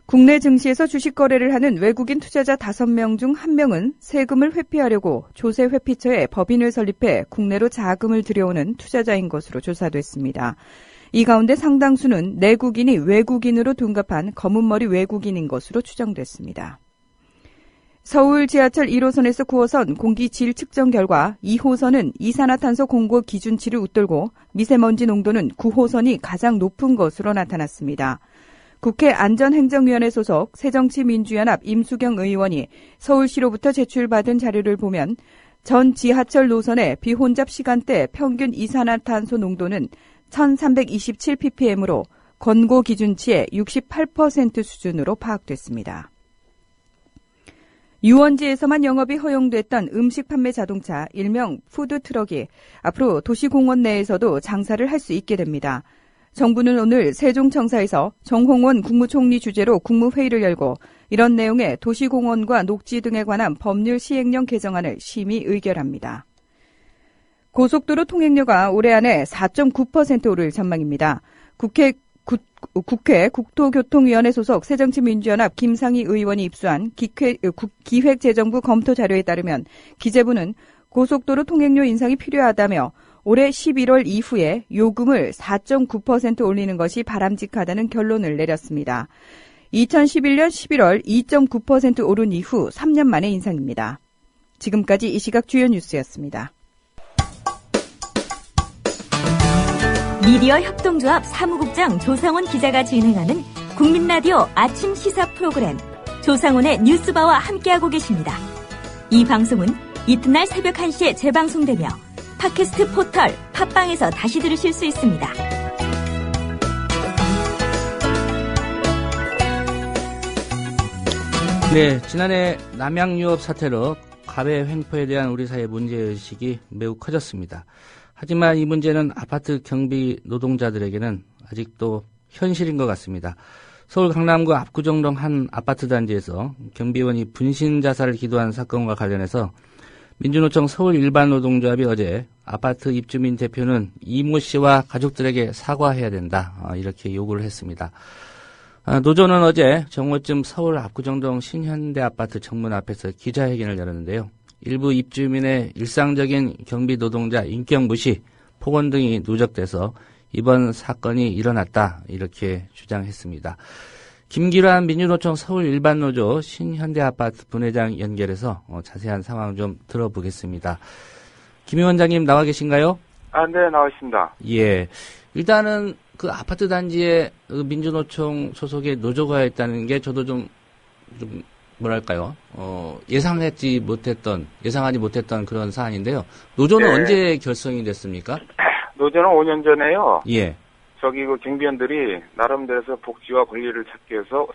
Speaker 5: 국내 증시에서 주식 거래를 하는 외국인 투자자 5명 중 1명은 세금을 회피하려고 조세회피처에 법인을 설립해 국내로 자금을 들여오는 투자자인 것으로 조사됐습니다. 이 가운데 상당수는 내국인이 외국인으로 둔갑한 검은머리 외국인인 것으로 추정됐습니다. 서울 지하철 1호선에서 9호선 공기질 측정 결과 2호선은 이산화탄소 공고 기준치를 웃돌고 미세먼지 농도는 9호선이 가장 높은 것으로 나타났습니다. 국회 안전행정위원회 소속 새정치민주연합 임수경 의원이 서울시로부터 제출받은 자료를 보면 전 지하철 노선의 비혼잡 시간대 평균 이산화탄소 농도는 1327ppm으로 권고 기준치의 68% 수준으로 파악됐습니다. 유원지에서만 영업이 허용됐던 음식 판매 자동차 일명 푸드트럭이 앞으로 도시공원 내에서도 장사를 할 수 있게 됩니다. 정부는 오늘 세종청사에서 정홍원 국무총리 주재로 국무회의를 열고 이런 내용의 도시공원과 녹지 등에 관한 법률 시행령 개정안을 심의 의결합니다. 고속도로 통행료가 올해 안에 4.9% 오를 전망입니다. 국회 국토교통위원회 소속 새정치민주연합 김상희 의원이 입수한 기획재정부 검토 자료에 따르면 기재부는 고속도로 통행료 인상이 필요하다며 올해 11월 이후에 요금을 4.9% 올리는 것이 바람직하다는 결론을 내렸습니다. 2011년 11월 2.9% 오른 이후 3년 만의 인상입니다. 지금까지 이 시각 주요 뉴스였습니다.
Speaker 9: 미디어 협동조합 사무국장 조상훈 기자가 진행하는 국민라디오 아침 시사 프로그램 조상훈의 뉴스바와 함께하고 계십니다. 이 방송은 이튿날 새벽 1시에 재방송되며 팟캐스트 포털 팟빵에서 다시 들으실 수 있습니다.
Speaker 3: 네, 지난해 남양유업 사태로 가배 횡포에 대한 우리 사회의 문제의식이 매우 커졌습니다. 하지만 이 문제는 아파트 경비 노동자들에게는 아직도 현실인 것 같습니다. 서울 강남구 압구정동 한 아파트 단지에서 경비원이 분신 자살을 기도한 사건과 관련해서 민주노총 서울 일반노동조합이 어제 아파트 입주민 대표는 이모 씨와 가족들에게 사과해야 된다 이렇게 요구를 했습니다. 노조는 어제 정오쯤 서울 압구정동 신현대 아파트 정문 앞에서 기자회견을 열었는데요. 일부 입주민의 일상적인 경비 노동자 인격 무시, 폭언 등이 누적돼서 이번 사건이 일어났다 이렇게 주장했습니다. 김기란 민주노총 서울 일반노조 신현대아파트 분회장 연결해서 자세한 상황 좀 들어보겠습니다. 김 위원장님 나와 계신가요?
Speaker 23: 네, 나와 있습니다.
Speaker 3: 예. 일단은 그 아파트 단지에 민주노총 소속의 노조가 있다는 게 저도 좀 뭐랄까요? 예상하지 못했던 그런 사안인데요. 노조는 언제 결성이 됐습니까?
Speaker 23: 노조는 5년 전에요.
Speaker 3: 예.
Speaker 23: 그 경비원들이 나름대로 복지와 권리를 찾기 위해서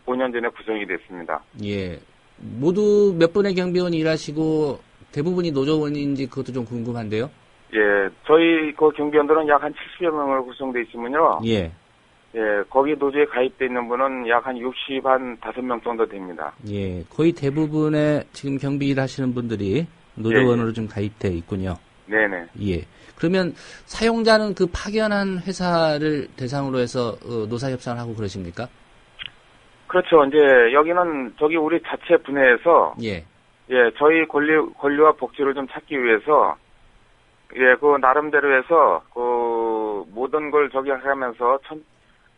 Speaker 23: 5년 전에 구성이 됐습니다.
Speaker 3: 예. 모두 몇 분의 경비원이 일하시고 대부분이 노조원인지 그것도 좀 궁금한데요.
Speaker 23: 예. 저희 그 경비원들은 약 한 70여 명으로 구성되어 있으면요.
Speaker 3: 예.
Speaker 23: 예. 거기 노조에 가입되어 있는 분은 약 한 65명 정도 됩니다.
Speaker 3: 예. 거의 대부분의 지금 경비 일하시는 분들이 노조원으로 좀 가입되어 있군요.
Speaker 23: 네네.
Speaker 3: 예. 그러면 사용자는 그 파견한 회사를 대상으로 해서 노사 협상을 하고 그러십니까?
Speaker 23: 그렇죠. 이제 여기는 우리 자체 분해에서 예, 저희 권리와 복지를 좀 찾기 위해서 그 나름대로 해서 그 모든 걸 하면서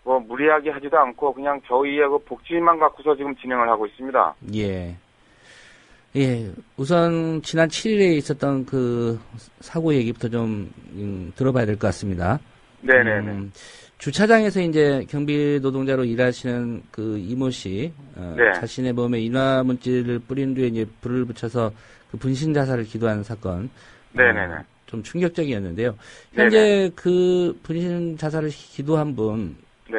Speaker 23: 무리하게 하지도 않고 그냥 저희의 그 복지만 갖고서 지금 진행을 하고 있습니다.
Speaker 3: 예. 예, 우선 지난 7일에 있었던 그 사고 얘기부터 좀 들어봐야 될 것 같습니다.
Speaker 23: 네네네.
Speaker 3: 주차장에서 이제 경비 노동자로 일하시는 그 이모 씨,
Speaker 23: 네.
Speaker 3: 자신의 몸에 인화 물질을 뿌린 뒤에 이제 불을 붙여서 그 분신 자살을 기도한 사건.
Speaker 23: 네네네.
Speaker 3: 좀 충격적이었는데요. 현재 네네. 그 분신 자살을 기도한 분,
Speaker 23: 네.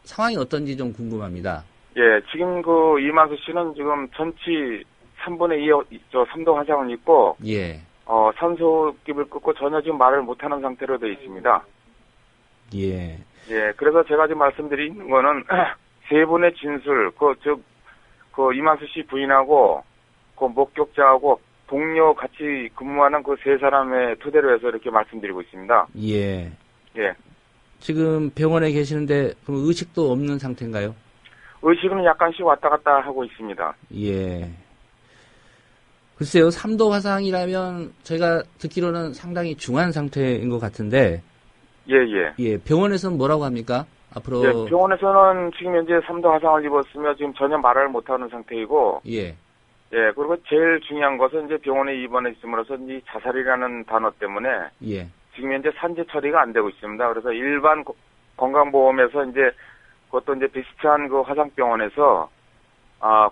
Speaker 3: 상황이 어떤지 좀 궁금합니다.
Speaker 23: 예, 지금 그 이만수 씨는 지금 전치 3분의 2 3도 화상을 입고
Speaker 3: 예.
Speaker 23: 산소흡입을 끊고 전혀 지금 말을 못하는 상태로 되어 있습니다.
Speaker 3: 예.
Speaker 23: 예, 그래서 제가 지금 말씀드린 거는 세 분의 진술, 이만수 씨 부인하고 그 목격자하고 동료 같이 근무하는 그 세 사람의 토대로 해서 이렇게 말씀드리고 있습니다.
Speaker 3: 예.
Speaker 23: 예.
Speaker 3: 지금 병원에 계시는데 그럼 의식도 없는 상태인가요?
Speaker 23: 의식은 약간씩 왔다 갔다 하고 있습니다.
Speaker 3: 예. 글쎄요, 3도 화상이라면 제가 듣기로는 상당히 중한 상태인 것 같은데.
Speaker 23: 예, 예.
Speaker 3: 예, 병원에서는 뭐라고 합니까? 앞으로.
Speaker 23: 예, 병원에서는 지금 현재 3도 화상을 입었으며 지금 전혀 말을 못하는 상태이고.
Speaker 3: 예.
Speaker 23: 예, 그리고 제일 중요한 것은 이제 병원에 입원해 있음으로써 이 자살이라는 단어 때문에.
Speaker 3: 예.
Speaker 23: 지금 현재 산재 처리가 안 되고 있습니다. 그래서 일반 건강보험에서 이제 그것도 이제 비슷한 그 화상병원에서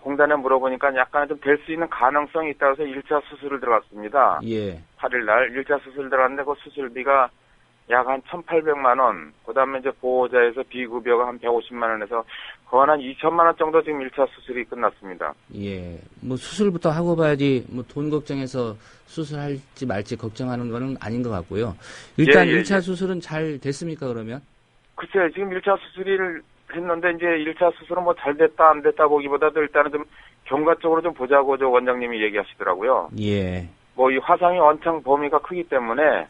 Speaker 23: 공단에 물어보니까 약간 좀 될 수 있는 가능성이 있다고 해서 1차 수술을 들어갔습니다.
Speaker 3: 예.
Speaker 23: 8일 날 1차 수술 들어갔는데 그 수술비가 약 한 1,800만 원, 그 다음에 이제 보호자에서 비급여가 한 150만 원에서 거의 한 2천만 원 정도 지금 1차 수술이 끝났습니다.
Speaker 3: 예. 뭐 수술부터 하고 봐야지 뭐 돈 걱정해서 수술할지 말지 걱정하는 거는 아닌 것 같고요. 일단 1차 수술은 잘 됐습니까, 그러면?
Speaker 23: 글쎄요, 지금 1차 수술을 했는데 이제 1차 수술은 뭐 잘 됐다 안 됐다 보기보다도 일단은 좀 경과적으로 좀 보자고 저 원장님이 얘기하시더라고요.
Speaker 3: 예.
Speaker 23: 뭐 이 화상이 원창 범위가 크기 때문에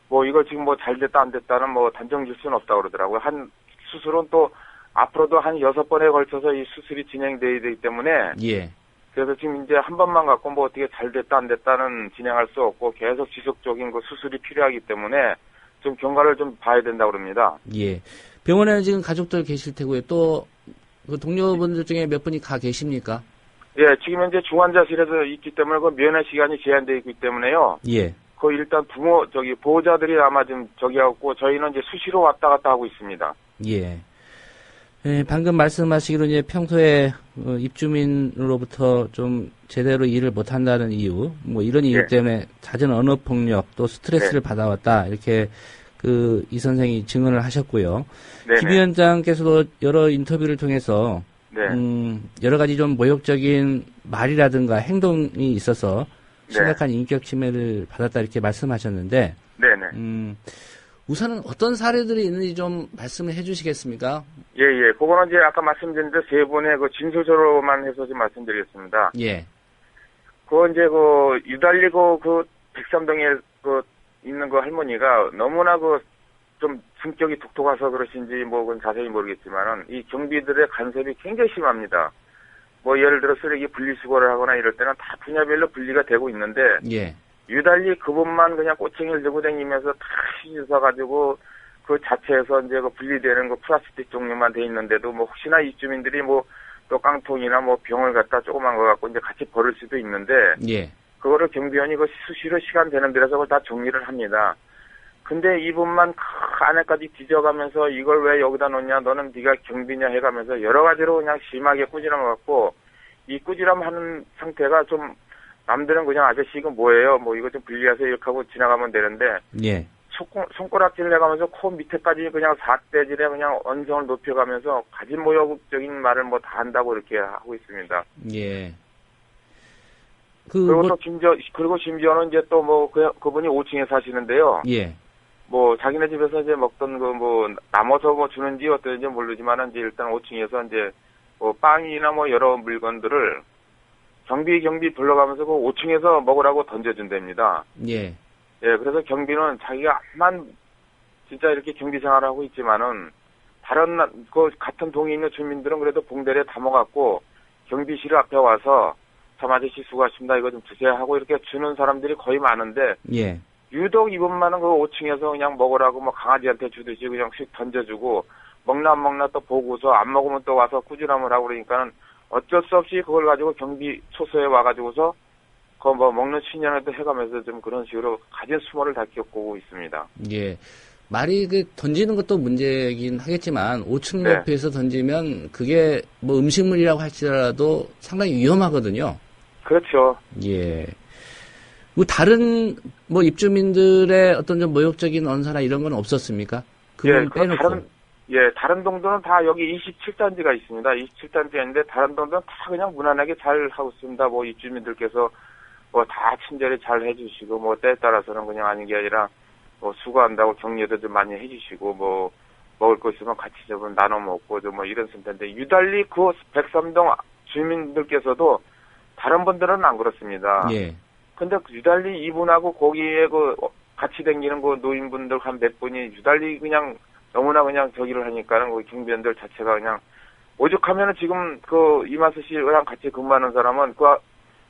Speaker 23: 뭐 이걸 지금 뭐 잘 됐다 안 됐다는 뭐 단정 질 수는 없다고 그러더라고요. 한 수술은 또 앞으로도 한 6번에 걸쳐서 이 수술이 진행돼야 되기 때문에.
Speaker 3: 예.
Speaker 23: 그래서 지금 이제 한 번만 갖고 뭐 어떻게 잘 됐다 안 됐다는 진행할 수 없고 계속 지속적인 그 수술이 필요하기 때문에 좀 경과를 좀 봐야 된다고 그럽니다.
Speaker 3: 예. 병원에는 지금 가족들 계실 테고요. 또 그 동료분들 중에 몇 분이 가 계십니까?
Speaker 23: 예, 지금 현재 중환자실에서 있기 때문에 그 면회 시간이 제한되어 있기 때문에요.
Speaker 3: 예.
Speaker 23: 그 일단 보호자들이 아마 좀 하고 저희는 이제 수시로 왔다 갔다 하고 있습니다.
Speaker 3: 예. 예, 방금 말씀하시기로 이제 평소에 입주민으로부터 좀 제대로 일을 못한다는 이유, 뭐 이런 이유 때문에 잦은 언어 폭력 또 스트레스를 받아왔다 이렇게 이 선생이 증언을 하셨고요. 김 위원장께서도 여러 인터뷰를 통해서 여러 가지 좀 모욕적인 말이라든가 행동이 있어서 심각한 인격 침해를 받았다 이렇게 말씀하셨는데, 우선은 어떤 사례들이 있는지 좀 말씀을 해주시겠습니까?
Speaker 23: 예. 그거는 이제 아까 말씀드린 데 세 분의 그 진술서로만 해서 좀 말씀드리겠습니다.
Speaker 3: 예.
Speaker 23: 그거 이제 유달리 백삼동에 있는 할머니가 너무나 좀 성격이 독특해서 그러신지 그건 자세히 모르겠지만은 이 경비들의 간섭이 굉장히 심합니다. 뭐 예를 들어 쓰레기 분리수거를 하거나 이럴 때는 다 분야별로 분리가 되고 있는데 유달리 그분만 그냥 꼬챙이를 들고 다니면서 다 씻어가지고 그 자체에서 이제 분리되는 플라스틱 종류만 돼 있는데도 뭐 혹시나 입주민들이 또 깡통이나 병을 갖다 조그만 거 갖고 이제 같이 버릴 수도 있는데 그거를 경비원이 수시로 시간 되는 데라서 그걸 다 정리를 합니다. 근데 이분만 안에까지 뒤져가면서 이걸 왜 여기다 놓냐, 너는 네가 경비냐 해가면서 여러 가지로 그냥 심하게 꾸지람을 갖고 이 꾸지람하는 상태가 좀 남들은 그냥 아저씨 이거 뭐예요? 이거 좀 분리하세요 이렇게 하고 지나가면 되는데 손가락질을 해가면서 코 밑에까지 그냥 사대질에 그냥 언성을 높여가면서 가진 모욕적인 말을 다 한다고 이렇게 하고 있습니다.
Speaker 3: 예.
Speaker 23: 그리고 또 심지어는 이제 또 그분이 5층에 사시는데요.
Speaker 3: 예.
Speaker 23: 자기네 집에서 이제 먹던 남아서 주는지 어떤지 모르지만은 이제 일단 5층에서 이제 빵이나 여러 물건들을 경비 불러가면서 5층에서 먹으라고 던져준답니다.
Speaker 3: 예.
Speaker 23: 예, 그래서 경비는 자기가만 진짜 이렇게 경비 생활을 하고 있지만은 다른 같은 동에 있는 주민들은 그래도 봉대리에 담아갖고 경비실 앞에 와서 참 아저씨 수고하십니다. 이거 좀 드세요 하고 이렇게 주는 사람들이 거의 많은데 유독 이분만은 5층에서 그냥 먹으라고 강아지한테 주듯이 그냥 휙 던져주고 먹나 안 먹나 또 보고서 안 먹으면 또 와서 꾸지람을 하고 그러니까는 어쩔 수 없이 그걸 가지고 경비 초소에 와가지고서 먹는 신년에도 해가면서 좀 그런 식으로 가진 수모를 다 겪고 있습니다.
Speaker 3: 예. 말이 던지는 것도 문제이긴 하겠지만 5층 옆에서 던지면 그게 음식물이라고 할지라도 상당히 위험하거든요.
Speaker 23: 그렇죠.
Speaker 3: 예. 다른 입주민들의 어떤 좀 모욕적인 언사나 이런 건 없었습니까? 그건 빼놓고.
Speaker 23: 예, 다른 동도는 다 여기 27단지가 있습니다. 27단지인데 다른 동도는 다 그냥 무난하게 잘 하고 있습니다. 뭐 입주민들께서 뭐 다 친절히 잘 해주시고 뭐 때에 따라서는 그냥 아닌 게 아니라 뭐 수고한다고 격려도 좀 많이 해주시고 뭐 먹을 거 있으면 같이 좀 나눠 먹고 좀 뭐 이런 상태인데 유달리 그 백삼동 주민들께서도 다른 분들은 안 그렇습니다.
Speaker 3: 예.
Speaker 23: 근데 유달리 이분하고 거기에 그 같이 다니는 그 노인분들 한 몇 분이 유달리 그냥 너무나 그냥 저기를 하니까는 그 경비원들 자체가 그냥 오죽하면은 지금 그 이마수 씨랑 같이 근무하는 사람은 그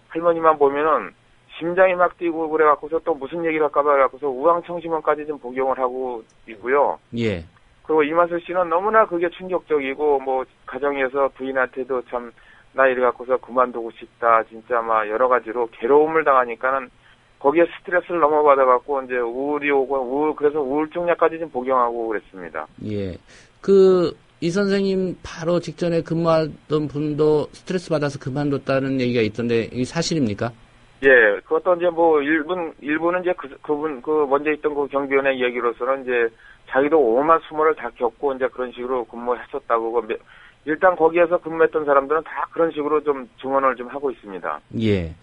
Speaker 23: 할머니만 보면은 심장이 막 뛰고 그래갖고서 또 무슨 얘기를 할까봐 그래갖고서 우황청심원까지 좀 복용을 하고 있고요.
Speaker 3: 예.
Speaker 23: 그리고 이마수 씨는 너무나 그게 충격적이고 뭐 가정에서 부인한테도 참 나 이래갖고서 그만두고 싶다 진짜 막 여러 가지로 괴로움을 당하니까는 거기에 스트레스를 넘어받아갖고 이제 우울이 오고 그래서 우울증약까지 좀 복용하고 그랬습니다.
Speaker 3: 예. 이 선생님 바로 직전에 근무하던 분도 스트레스 받아서 그만뒀다는 얘기가 있던데 이게 사실입니까?
Speaker 23: 예, 그것도 이제 뭐 일부는 이제 그분 먼저 있던 그 경비원의 얘기로서는 이제 자기도 오만 수모를 다 겪고 이제 그런 식으로 근무했었다고 일단 거기에서 근무했던 사람들은 다 그런 식으로 좀 증언을 좀 하고 있습니다.
Speaker 3: 예.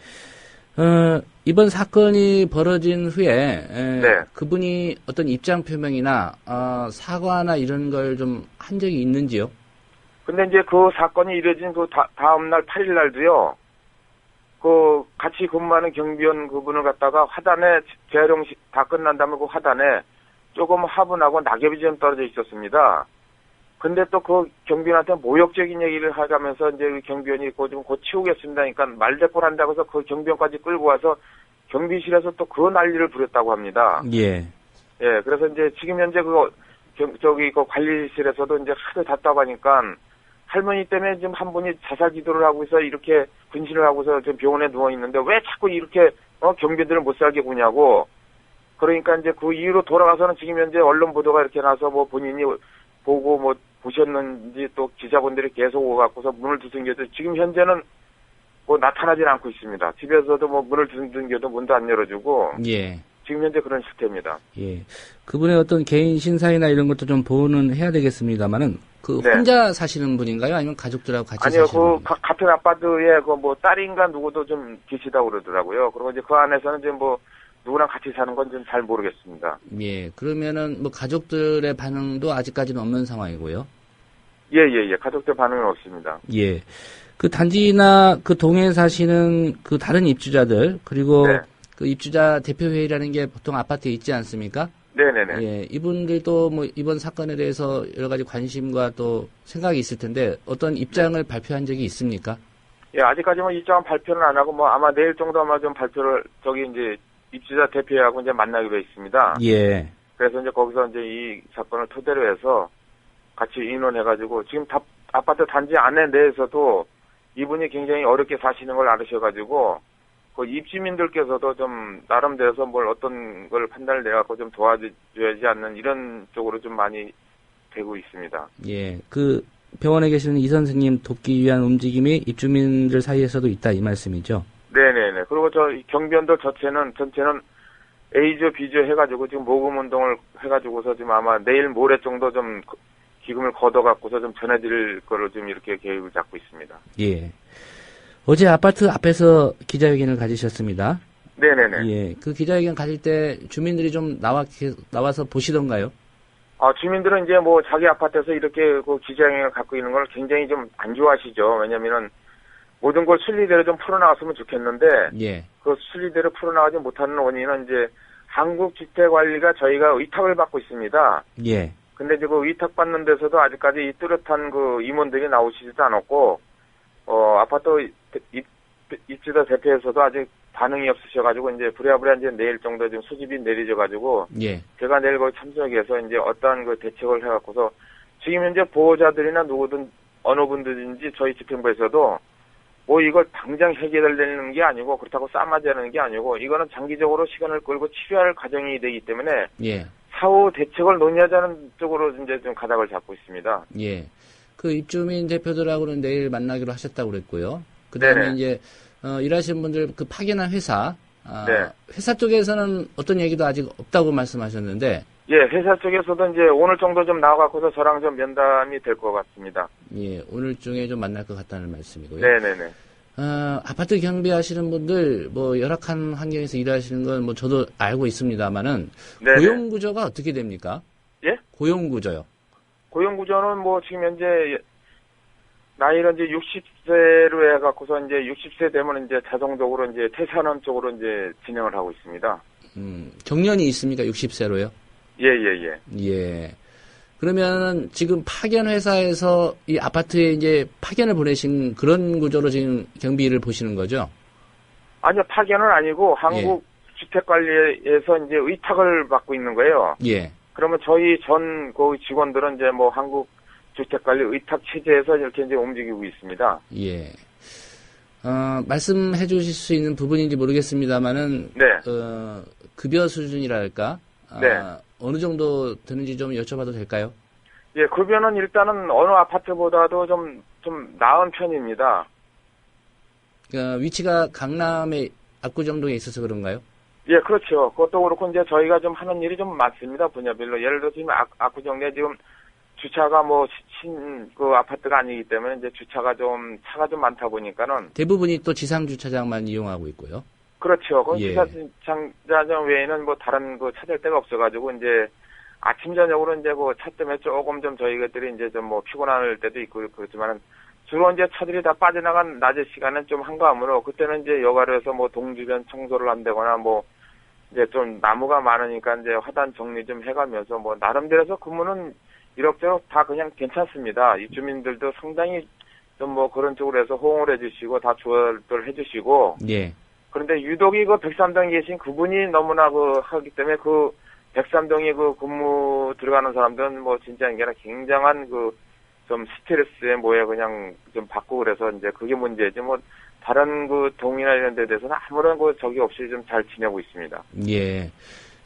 Speaker 3: 이번 사건이 벌어진 후에
Speaker 23: 네.
Speaker 3: 그분이 어떤 입장 표명이나 사과나 이런 걸 좀 한 적이 있는지요?
Speaker 23: 근데 이제 그 사건이 이뤄진 그 다음 날 8일 날도요. 그 같이 근무하는 경비원 그분을 갖다가 화단에 재활용 다 끝난 다음에 그 화단에 조금 화분하고 낙엽이 좀 떨어져 있었습니다. 근데 또 그 경비원한테 모욕적인 얘기를 하면서 이제 그 경비원이 곧 치우겠습니다. 그러니까 말대꾸를 한다고 해서 그 경비원까지 끌고 와서 경비실에서 또 그 난리를 부렸다고 합니다.
Speaker 3: 예.
Speaker 23: 예, 그래서 이제 지금 현재 그 관리실에서도 이제 하도 답답하니까 할머니 때문에 지금 한 분이 자살 기도를 하고서 이렇게 분신을 하고서 지금 병원에 누워 있는데 왜 자꾸 이렇게 경비들을 못 살게 구냐고. 그러니까 이제 그 이후로 돌아가서는 지금 현재 언론 보도가 이렇게 나서 뭐 본인이 보고 뭐 보셨는지 또 기자분들이 계속 오갖고서 문을 두들겨도 지금 현재는 뭐 나타나질 않고 있습니다. 집에서도 뭐 문을 두들겨도 문도 안 열어주고.
Speaker 3: 예.
Speaker 23: 지금 현재 그런 시스템입니다.
Speaker 3: 예. 그분의 어떤 개인 신사이나 이런 것도 좀 보호는 해야 되겠습니다만은
Speaker 23: 네.
Speaker 3: 혼자 사시는 분인가요? 아니면 가족들하고 같이
Speaker 23: 아니요,
Speaker 3: 사시는 분인가요?
Speaker 23: 같은 아파트에 뭐 딸인가 누구도 좀 계시다고 그러더라고요. 그리고 이제 그 안에서는 이제 뭐 누구랑 같이 사는 건 좀 잘 모르겠습니다.
Speaker 3: 예. 그러면은 뭐 가족들의 반응도 아직까지는 없는 상황이고요.
Speaker 23: 예. 가족들 반응은 없습니다.
Speaker 3: 예. 그 단지나 그 동에 사시는 그 다른 입주자들 그리고
Speaker 23: 네.
Speaker 3: 그 입주자 대표회의라는 게 보통 아파트에 있지 않습니까?
Speaker 23: 네네네.
Speaker 3: 예, 이분들도 뭐 이번 사건에 대해서 여러 가지 관심과 또 생각이 있을 텐데 어떤 입장을 발표한 적이 있습니까?
Speaker 23: 예, 아직까지 뭐 입장 발표는 안 하고 뭐 아마 내일 정도 아마 좀 발표를 이제 입주자 대표하고 이제 만나기로 했습니다.
Speaker 3: 예.
Speaker 23: 그래서 이제 거기서 이제 이 사건을 토대로 해서 같이 의논해가지고 지금 아파트 단지 안에 내에서도 이분이 굉장히 어렵게 사시는 걸 알으셔가지고 그 입주민들께서도 좀 나름대로서 뭘 어떤 걸 판단을 내갖고 좀 도와줘야지 않는 이런 쪽으로 좀 많이 되고 있습니다.
Speaker 3: 예, 그 병원에 계시는 이 선생님 돕기 위한 움직임이 입주민들 사이에서도 있다 이 말씀이죠?
Speaker 23: 네네네. 그리고 저 경비원들 전체는 A조, B조 해가지고 지금 모금 운동을 해가지고서 지금 아마 내일 모레 정도 좀 기금을 걷어갖고서 좀 전해드릴 거를 좀 이렇게 계획을 잡고 있습니다.
Speaker 3: 예. 어제 아파트 앞에서 기자회견을 가지셨습니다.
Speaker 23: 네네네.
Speaker 3: 예. 그 기자회견 가질 때 주민들이 좀 나와서 보시던가요?
Speaker 23: 주민들은 이제 뭐 자기 아파트에서 이렇게 그 기자회견을 갖고 있는 걸 굉장히 좀 안 좋아하시죠. 왜냐면은 모든 걸 순리대로 좀 풀어나갔으면 좋겠는데.
Speaker 3: 예.
Speaker 23: 그 순리대로 풀어나가지 못하는 원인은 이제 한국주택관리가 저희가 의탁을 받고 있습니다.
Speaker 3: 예.
Speaker 23: 근데 이제 그 의탁받는 데서도 아직까지 이 뚜렷한 그 임원들이 나오시지도 않았고, 아파트 입주자 대표에서도 아직 반응이 없으셔가지고, 이제 부랴부랴 이제 내일 정도 좀 수집이 내려져가지고,
Speaker 3: 예.
Speaker 23: 제가 내일 거기 참석해서 이제 어떠한 그 대책을 해갖고서, 지금 현재 보호자들이나 누구든, 어느 분들인지 저희 집행부에서도, 뭐 이걸 당장 해결되는 게 아니고, 그렇다고 싸맞자는 게 아니고, 이거는 장기적으로 시간을 끌고 치료할 과정이 되기 때문에,
Speaker 3: 예.
Speaker 23: 사후 대책을 논의하자는 쪽으로 이제 좀 가닥을 잡고 있습니다.
Speaker 3: 예. 그 입주민 대표들하고는 내일 만나기로 하셨다고 그랬고요. 그 다음에 이제, 일하시는 분들 그 파견한 회사,
Speaker 23: 네.
Speaker 3: 회사 쪽에서는 어떤 얘기도 아직 없다고 말씀하셨는데,
Speaker 23: 예, 회사 쪽에서도 이제 오늘 정도 좀 나와갖고서 저랑 좀 면담이 될 것 같습니다.
Speaker 3: 예, 오늘 중에 좀 만날 것 같다는 말씀이고요.
Speaker 23: 네네네.
Speaker 3: 아파트 경비하시는 분들, 뭐, 열악한 환경에서 일하시는 건 뭐, 저도 알고 있습니다만은, 고용구조가 어떻게 됩니까?
Speaker 23: 예?
Speaker 3: 고용구조요.
Speaker 23: 고용구조는 뭐, 지금 현재, 나이가 이제 60세로 해갖고서 이제 60세 되면 이제 자동적으로 이제 퇴사하는 쪽으로 이제 진행을 하고 있습니다.
Speaker 3: 정년이 있습니까? 60세로요?
Speaker 23: 예.
Speaker 3: 예. 그러면 지금 파견 회사에서 이 아파트에 이제 파견을 보내신 그런 구조로 지금 경비를 보시는 거죠?
Speaker 23: 아니요, 파견은 아니고 한국주택관리에서 이제 의탁을 받고 있는 거예요.
Speaker 3: 예.
Speaker 23: 그러면 저희 전 그 직원들은 이제 뭐 한국주택관리 의탁 체제에서 이렇게 이제 움직이고 있습니다.
Speaker 3: 예. 말씀해 주실 수 있는 부분인지 모르겠습니다만은,
Speaker 23: 네.
Speaker 3: 급여 수준이랄까?
Speaker 23: 네.
Speaker 3: 어느 정도 되는지 좀 여쭤봐도 될까요?
Speaker 23: 예, 급여는 일단은 어느 아파트보다도 좀 나은 편입니다.
Speaker 3: 위치가 강남의 압구정동에 있어서 그런가요?
Speaker 23: 예, 그렇죠. 그것도 그렇고 이제 저희가 좀 하는 일이 좀 많습니다. 분야별로. 예를 들어 지금 압구정에 지금 주차가 뭐 그 아파트가 아니기 때문에 이제 차가 좀 많다 보니까는
Speaker 3: 대부분이 또 지상 주차장만 이용하고 있고요.
Speaker 23: 그렇죠. 그
Speaker 3: 예.
Speaker 23: 주차장 외에는 뭐 다른 그 찾을 데가 없어가지고 이제 아침 저녁으로 이제 그 차 때문에 조금 좀 저희들이 이제 좀 뭐 피곤할 때도 있고 그렇지만은 주로 이제 차들이 다 빠져나간 낮의 시간은 좀 한가하므로 그때는 이제 여가로 해서 뭐 동주변 청소를 한다거나 뭐 이제 좀 나무가 많으니까 이제 화단 정리 좀 해가면서 뭐 나름대로서 근무는 이럭저럭 다 그냥 괜찮습니다. 이 주민들도 상당히 좀 뭐 그런 쪽으로 해서 호응을 해주시고 다 조언을 해주시고.
Speaker 3: 예.
Speaker 23: 그런데 유독이 그 103동에 계신 그분이 너무나 하기 때문에 그 103동에 그 근무 들어가는 사람들은 뭐 진짜 이게 굉장한 좀 스트레스에 그냥 좀 받고 그래서 이제 그게 문제지 뭐 다른 동이나 이런 데 대해서는 아무런 적이 없이 좀 잘 지내고 있습니다.
Speaker 3: 예.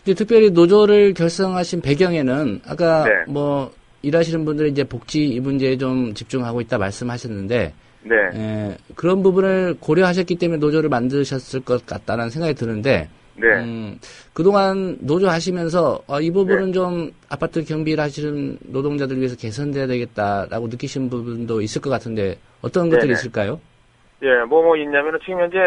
Speaker 3: 특별히 노조를 결성하신 배경에는 아까 뭐 일하시는 분들이 이제 복지 이 문제에 좀 집중하고 있다 말씀하셨는데
Speaker 23: 네.
Speaker 3: 그런 부분을 고려하셨기 때문에 노조를 만드셨을 것 같다는 생각이 드는데 그동안 노조 하시면서 이 부분은 좀 아파트 경비를 하시는 노동자들 위해서 개선돼야 되겠다라고 느끼신 부분도 있을 것 같은데 어떤 것들이 있을까요?
Speaker 23: 예, 뭐 있냐면은 지금 현재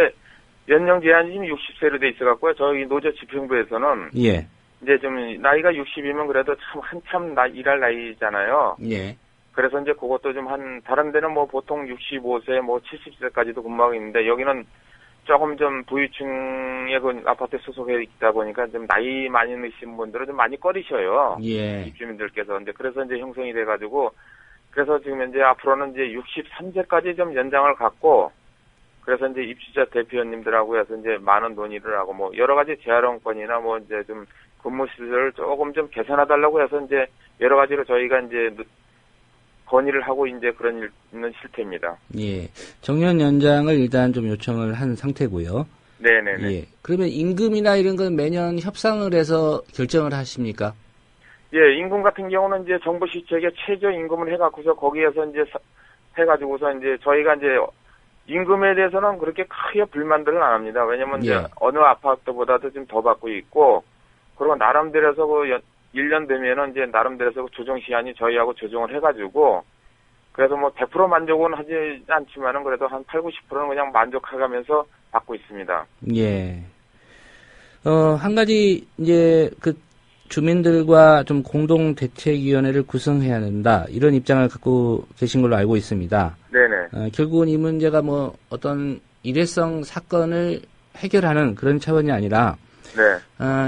Speaker 23: 연령 제한이 지금 60세로 돼 있어갖고요. 저희 노조 집행부에서는
Speaker 3: 예.
Speaker 23: 이제 좀 나이가 60이면 그래도 참 한참 일할 나이잖아요.
Speaker 3: 예.
Speaker 23: 그래서 이제 그것도 좀 다른 데는 뭐 보통 65세, 뭐 70세까지도 근무하고 있는데 여기는 조금 좀 부유층의 그 아파트에 소속해 있다 보니까 좀 나이 많이 드신 분들은 좀 많이 꺼리셔요.
Speaker 3: 예.
Speaker 23: 입주민들께서. 근데 그래서 이제 형성이 돼가지고 그래서 지금 이제 앞으로는 이제 63세까지 좀 연장을 갖고 그래서 이제 입주자 대표님들하고 해서 이제 많은 논의를 하고 뭐 여러 가지 재활용권이나 뭐 이제 좀 근무 시설을 조금 좀 개선해달라고 해서 이제 여러 가지로 저희가 이제 건의를 하고 이제 그런 있는 실태입니다.
Speaker 3: 예. 정년 연장을 일단 좀 요청을 한 상태고요.
Speaker 23: 네네네.
Speaker 3: 예. 그러면 임금이나 이런 건 매년 협상을 해서 결정을 하십니까?
Speaker 23: 예, 임금 같은 경우는 이제 정부 시책에 최저 임금을 해갖고서 거기에서 이제 해가지고서 이제 저희가 이제 임금에 대해서는 그렇게 크게 불만들은 안 합니다. 왜냐면 이제 어느 아파트보다도 좀 더 받고 있고, 그리고 나름대로서 1년 되면은 이제 나름대로서 조정 시한이 저희하고 조정을 해가지고, 그래서 뭐 100% 만족은 하지 않지만은 그래도 한 80-90%는 그냥 만족해가면서 받고 있습니다.
Speaker 3: 예. 한 가지 이제 주민들과 좀 공동대책위원회를 구성해야 된다. 이런 입장을 갖고 계신 걸로 알고 있습니다.
Speaker 23: 네네.
Speaker 3: 결국은 이 문제가 뭐 어떤 일회성 사건을 해결하는 그런 차원이 아니라,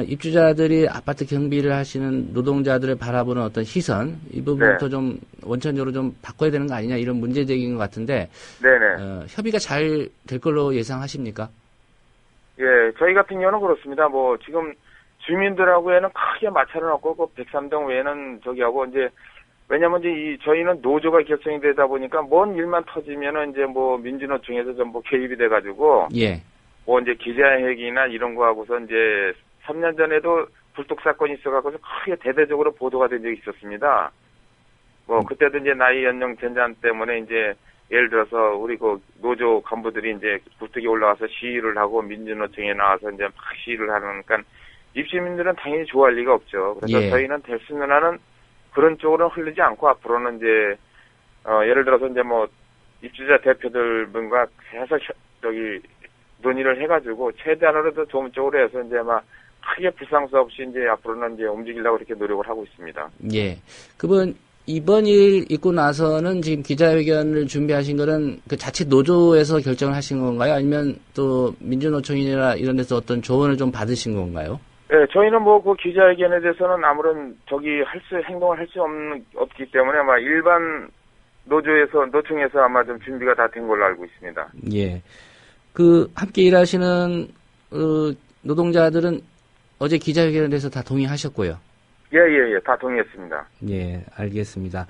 Speaker 3: 입주자들이 아파트 경비를 하시는 노동자들을 바라보는 어떤 시선, 이 부분부터 좀 원천적으로 좀 바꿔야 되는 거 아니냐, 이런 문제적인 것 같은데, 협의가 잘 될 걸로 예상하십니까?
Speaker 23: 예, 저희 같은 경우는 그렇습니다. 뭐, 지금, 주민들하고에는 크게 마찰은 없고, 그 103동 외에는 저기하고, 이제, 왜냐면 이제 저희는 노조가 결성이 되다 보니까, 뭔 일만 터지면은 이제 뭐, 민주노총에서 전부 개입이 돼가지고, 뭐 이제 기자회견이나 이런 거 하고서 이제, 3년 전에도 불독사건이 있어가지고 크게 대대적으로 보도가 된 적이 있었습니다. 뭐, 그때도 이제 나이 연령 전잔 때문에 이제, 예를 들어서 우리 노조 간부들이 이제 굴뚝에 올라와서 시위를 하고 민주노총에 나와서 이제 막 시위를 하니까 입주민들은 당연히 좋아할 리가 없죠. 그래서
Speaker 3: 예.
Speaker 23: 저희는 대수면하는 그런 쪽으로 흐르지 않고 앞으로는 이제 예를 들어서 이제 뭐 입주자 대표들 분과 계속 논의를 해가지고 최대한으로 더 좋은 쪽으로 해서 이제 아마 크게 불상사 없이 이제 앞으로는 이제 움직이려고 이렇게 노력을 하고 있습니다.
Speaker 3: 예. 그분 이번 일 있고 나서는 지금 기자회견을 준비하신 거는 그 자칫 노조에서 결정을 하신 건가요? 아니면 또 민주노총이나 이런 데서 어떤 조언을 좀 받으신 건가요?
Speaker 23: 네, 저희는 뭐 그 기자회견에 대해서는 아무런 행동을 할 수 없기 때문에 아마 일반 노총에서 아마 좀 준비가 다 된 걸로 알고 있습니다.
Speaker 3: 예. 그 함께 일하시는 노동자들은 어제 기자회견에 대해서 다 동의하셨고요.
Speaker 23: 예, 다 동의했습니다.
Speaker 3: 예, 알겠습니다.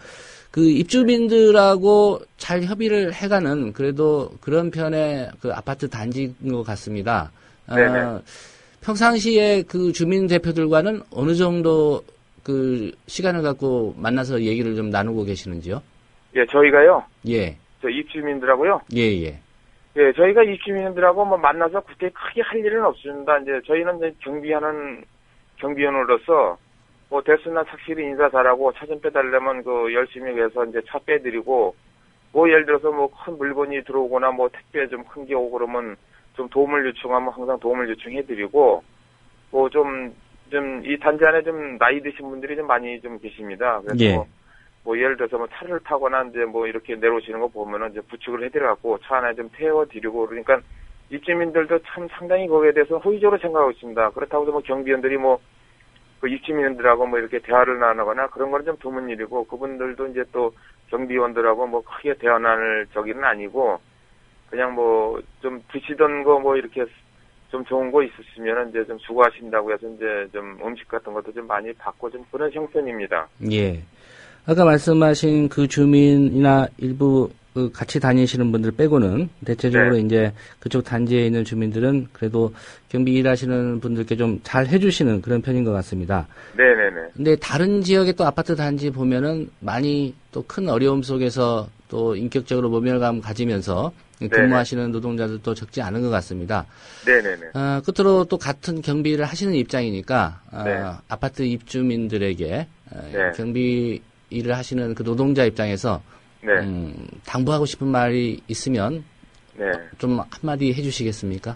Speaker 3: 그 입주민들하고 잘 협의를 해가는 그래도 그런 편의 그 아파트 단지인 것 같습니다.
Speaker 23: 네네.
Speaker 3: 평상시에 그 주민 대표들과는 어느 정도 그 시간을 갖고 만나서 얘기를 좀 나누고 계시는지요?
Speaker 23: 예, 저희가요?
Speaker 3: 예.
Speaker 23: 저 입주민들하고요?
Speaker 3: 예.
Speaker 23: 예, 저희가 입주민들하고 뭐 만나서 그때 크게 할 일은 없습니다. 이제 저희는 이제 경비하는 경비원으로서 뭐 대수나 착실히 인사 잘하고 차 좀 빼달라면 그 열심히 해서 이제 차 빼드리고 뭐 예를 들어서 뭐 큰 물건이 들어오거나 뭐 택배 좀 큰 게 오고 그러면 좀 도움을 요청하면 항상 도움을 요청해드리고 뭐 좀 이 단지 안에 좀 나이 드신 분들이 좀 많이 좀 계십니다. 그래서
Speaker 3: 예.
Speaker 23: 뭐 예를 들어서 뭐 차를 타거나 이제 뭐 이렇게 내려오시는 거 보면은 이제 부축을 해드려갖고 차 안에 좀 태워드리고 그러니까 입주민들도 참 상당히 거기에 대해서 호의적으로 생각하고 있습니다. 그렇다고 해서 뭐 경비원들이 뭐 그 입주민들하고 뭐 이렇게 대화를 나누거나 그런 건 좀 드문 일이고 그분들도 이제 또 경비원들하고 뭐 크게 대화 나눌 적이는 아니고 그냥 뭐 좀 드시던 거 뭐 이렇게 좀 좋은 거 있으시면은 이제 좀 수고하신다고 해서 이제 좀 음식 같은 것도 좀 많이 받고 좀 그런 형편입니다.
Speaker 3: 예. 아까 말씀하신 그 주민이나 일부 그 같이 다니시는 분들 빼고는 대체적으로
Speaker 23: 네.
Speaker 3: 이제 그쪽 단지에 있는 주민들은 그래도 경비 일하시는 분들께 좀 잘 해주시는 그런 편인 것 같습니다.
Speaker 23: 네네네.
Speaker 3: 근데 다른 지역의 또 아파트 단지 보면은 많이 또 큰 어려움 속에서 또 인격적으로 모멸감 가지면서 근무하시는 노동자들도 적지 않은 것 같습니다.
Speaker 23: 네네네.
Speaker 3: 끝으로 또 같은 경비를 하시는 입장이니까
Speaker 23: 네.
Speaker 3: 아파트 입주민들에게
Speaker 23: 네.
Speaker 3: 경비 일을 하시는 그 노동자 입장에서
Speaker 23: 네.
Speaker 3: 당부하고 싶은 말이 있으면
Speaker 23: 네.
Speaker 3: 좀 한마디 해주시겠습니까?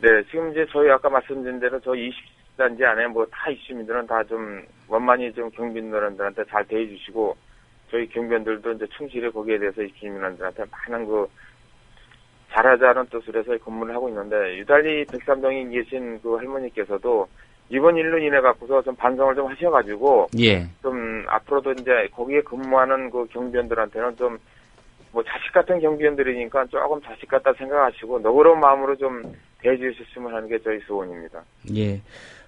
Speaker 23: 네, 지금 이제 저희 아까 말씀드린 대로 저희 20단지 안에 뭐 다 입주민들은 다 좀 원만히 좀 경비원들한테 잘 대해주시고 저희 경비원들도 이제 충실히 거기에 대해서 입주민들한테 많은 그 잘하자는 뜻으로 해서 근무를 하고 있는데 유달리 백삼동에 계신 그 할머니께서도 이번 일로 인해 갖고서 좀 반성을 좀 하셔가지고
Speaker 3: 예.
Speaker 23: 좀 앞으로도 이제 거기에 근무하는 그 경비원들한테는 좀 뭐 자식 같은 경비원들이니까 조금 자식 같다 생각하시고 너그러운 마음으로 좀 대해주셨으면 하는 게 저희 소원입니다.
Speaker 3: 예,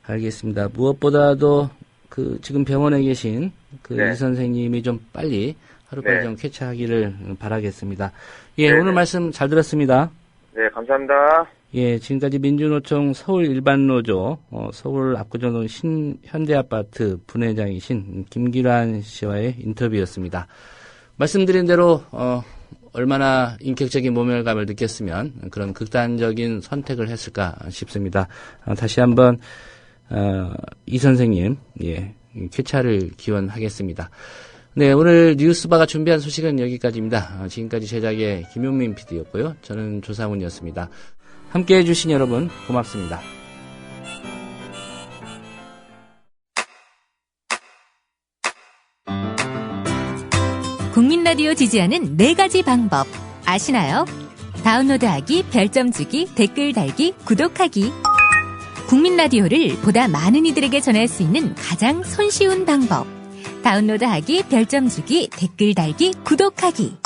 Speaker 3: 알겠습니다. 무엇보다도 그 지금 병원에 계신 그
Speaker 23: 네.
Speaker 3: 이 선생님이 좀 빨리 하루빨리
Speaker 23: 네.
Speaker 3: 좀 쾌차하기를 바라겠습니다. 예,
Speaker 23: 네,
Speaker 3: 오늘
Speaker 23: 네.
Speaker 3: 말씀 잘 들었습니다.
Speaker 23: 네, 감사합니다.
Speaker 3: 예, 지금까지 민주노총 서울일반노조 서울 압구정동 현대아파트 분회장이신 김기란 씨와의 인터뷰였습니다. 말씀드린 대로 얼마나 인격적인 모멸감을 느꼈으면 그런 극단적인 선택을 했을까 싶습니다. 다시 한번 이 선생님 쾌차를 기원하겠습니다. 네, 오늘 뉴스바가 준비한 소식은 여기까지입니다. 지금까지 제작의 김용민 PD였고요. 저는 조상훈이었습니다. 함께해 주신 여러분 고맙습니다.
Speaker 19: 국민 라디오 지지하는 4가지 방법 아시나요? 다운로드하기, 별점 주기, 댓글 달기, 구독하기. 국민 라디오를 보다 많은 이들에게 전할 수 있는 가장 손쉬운 방법. 다운로드하기, 별점 주기, 댓글 달기, 구독하기.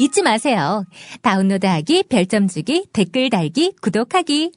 Speaker 19: 잊지 마세요. 다운로드하기, 별점 주기, 댓글 달기, 구독하기.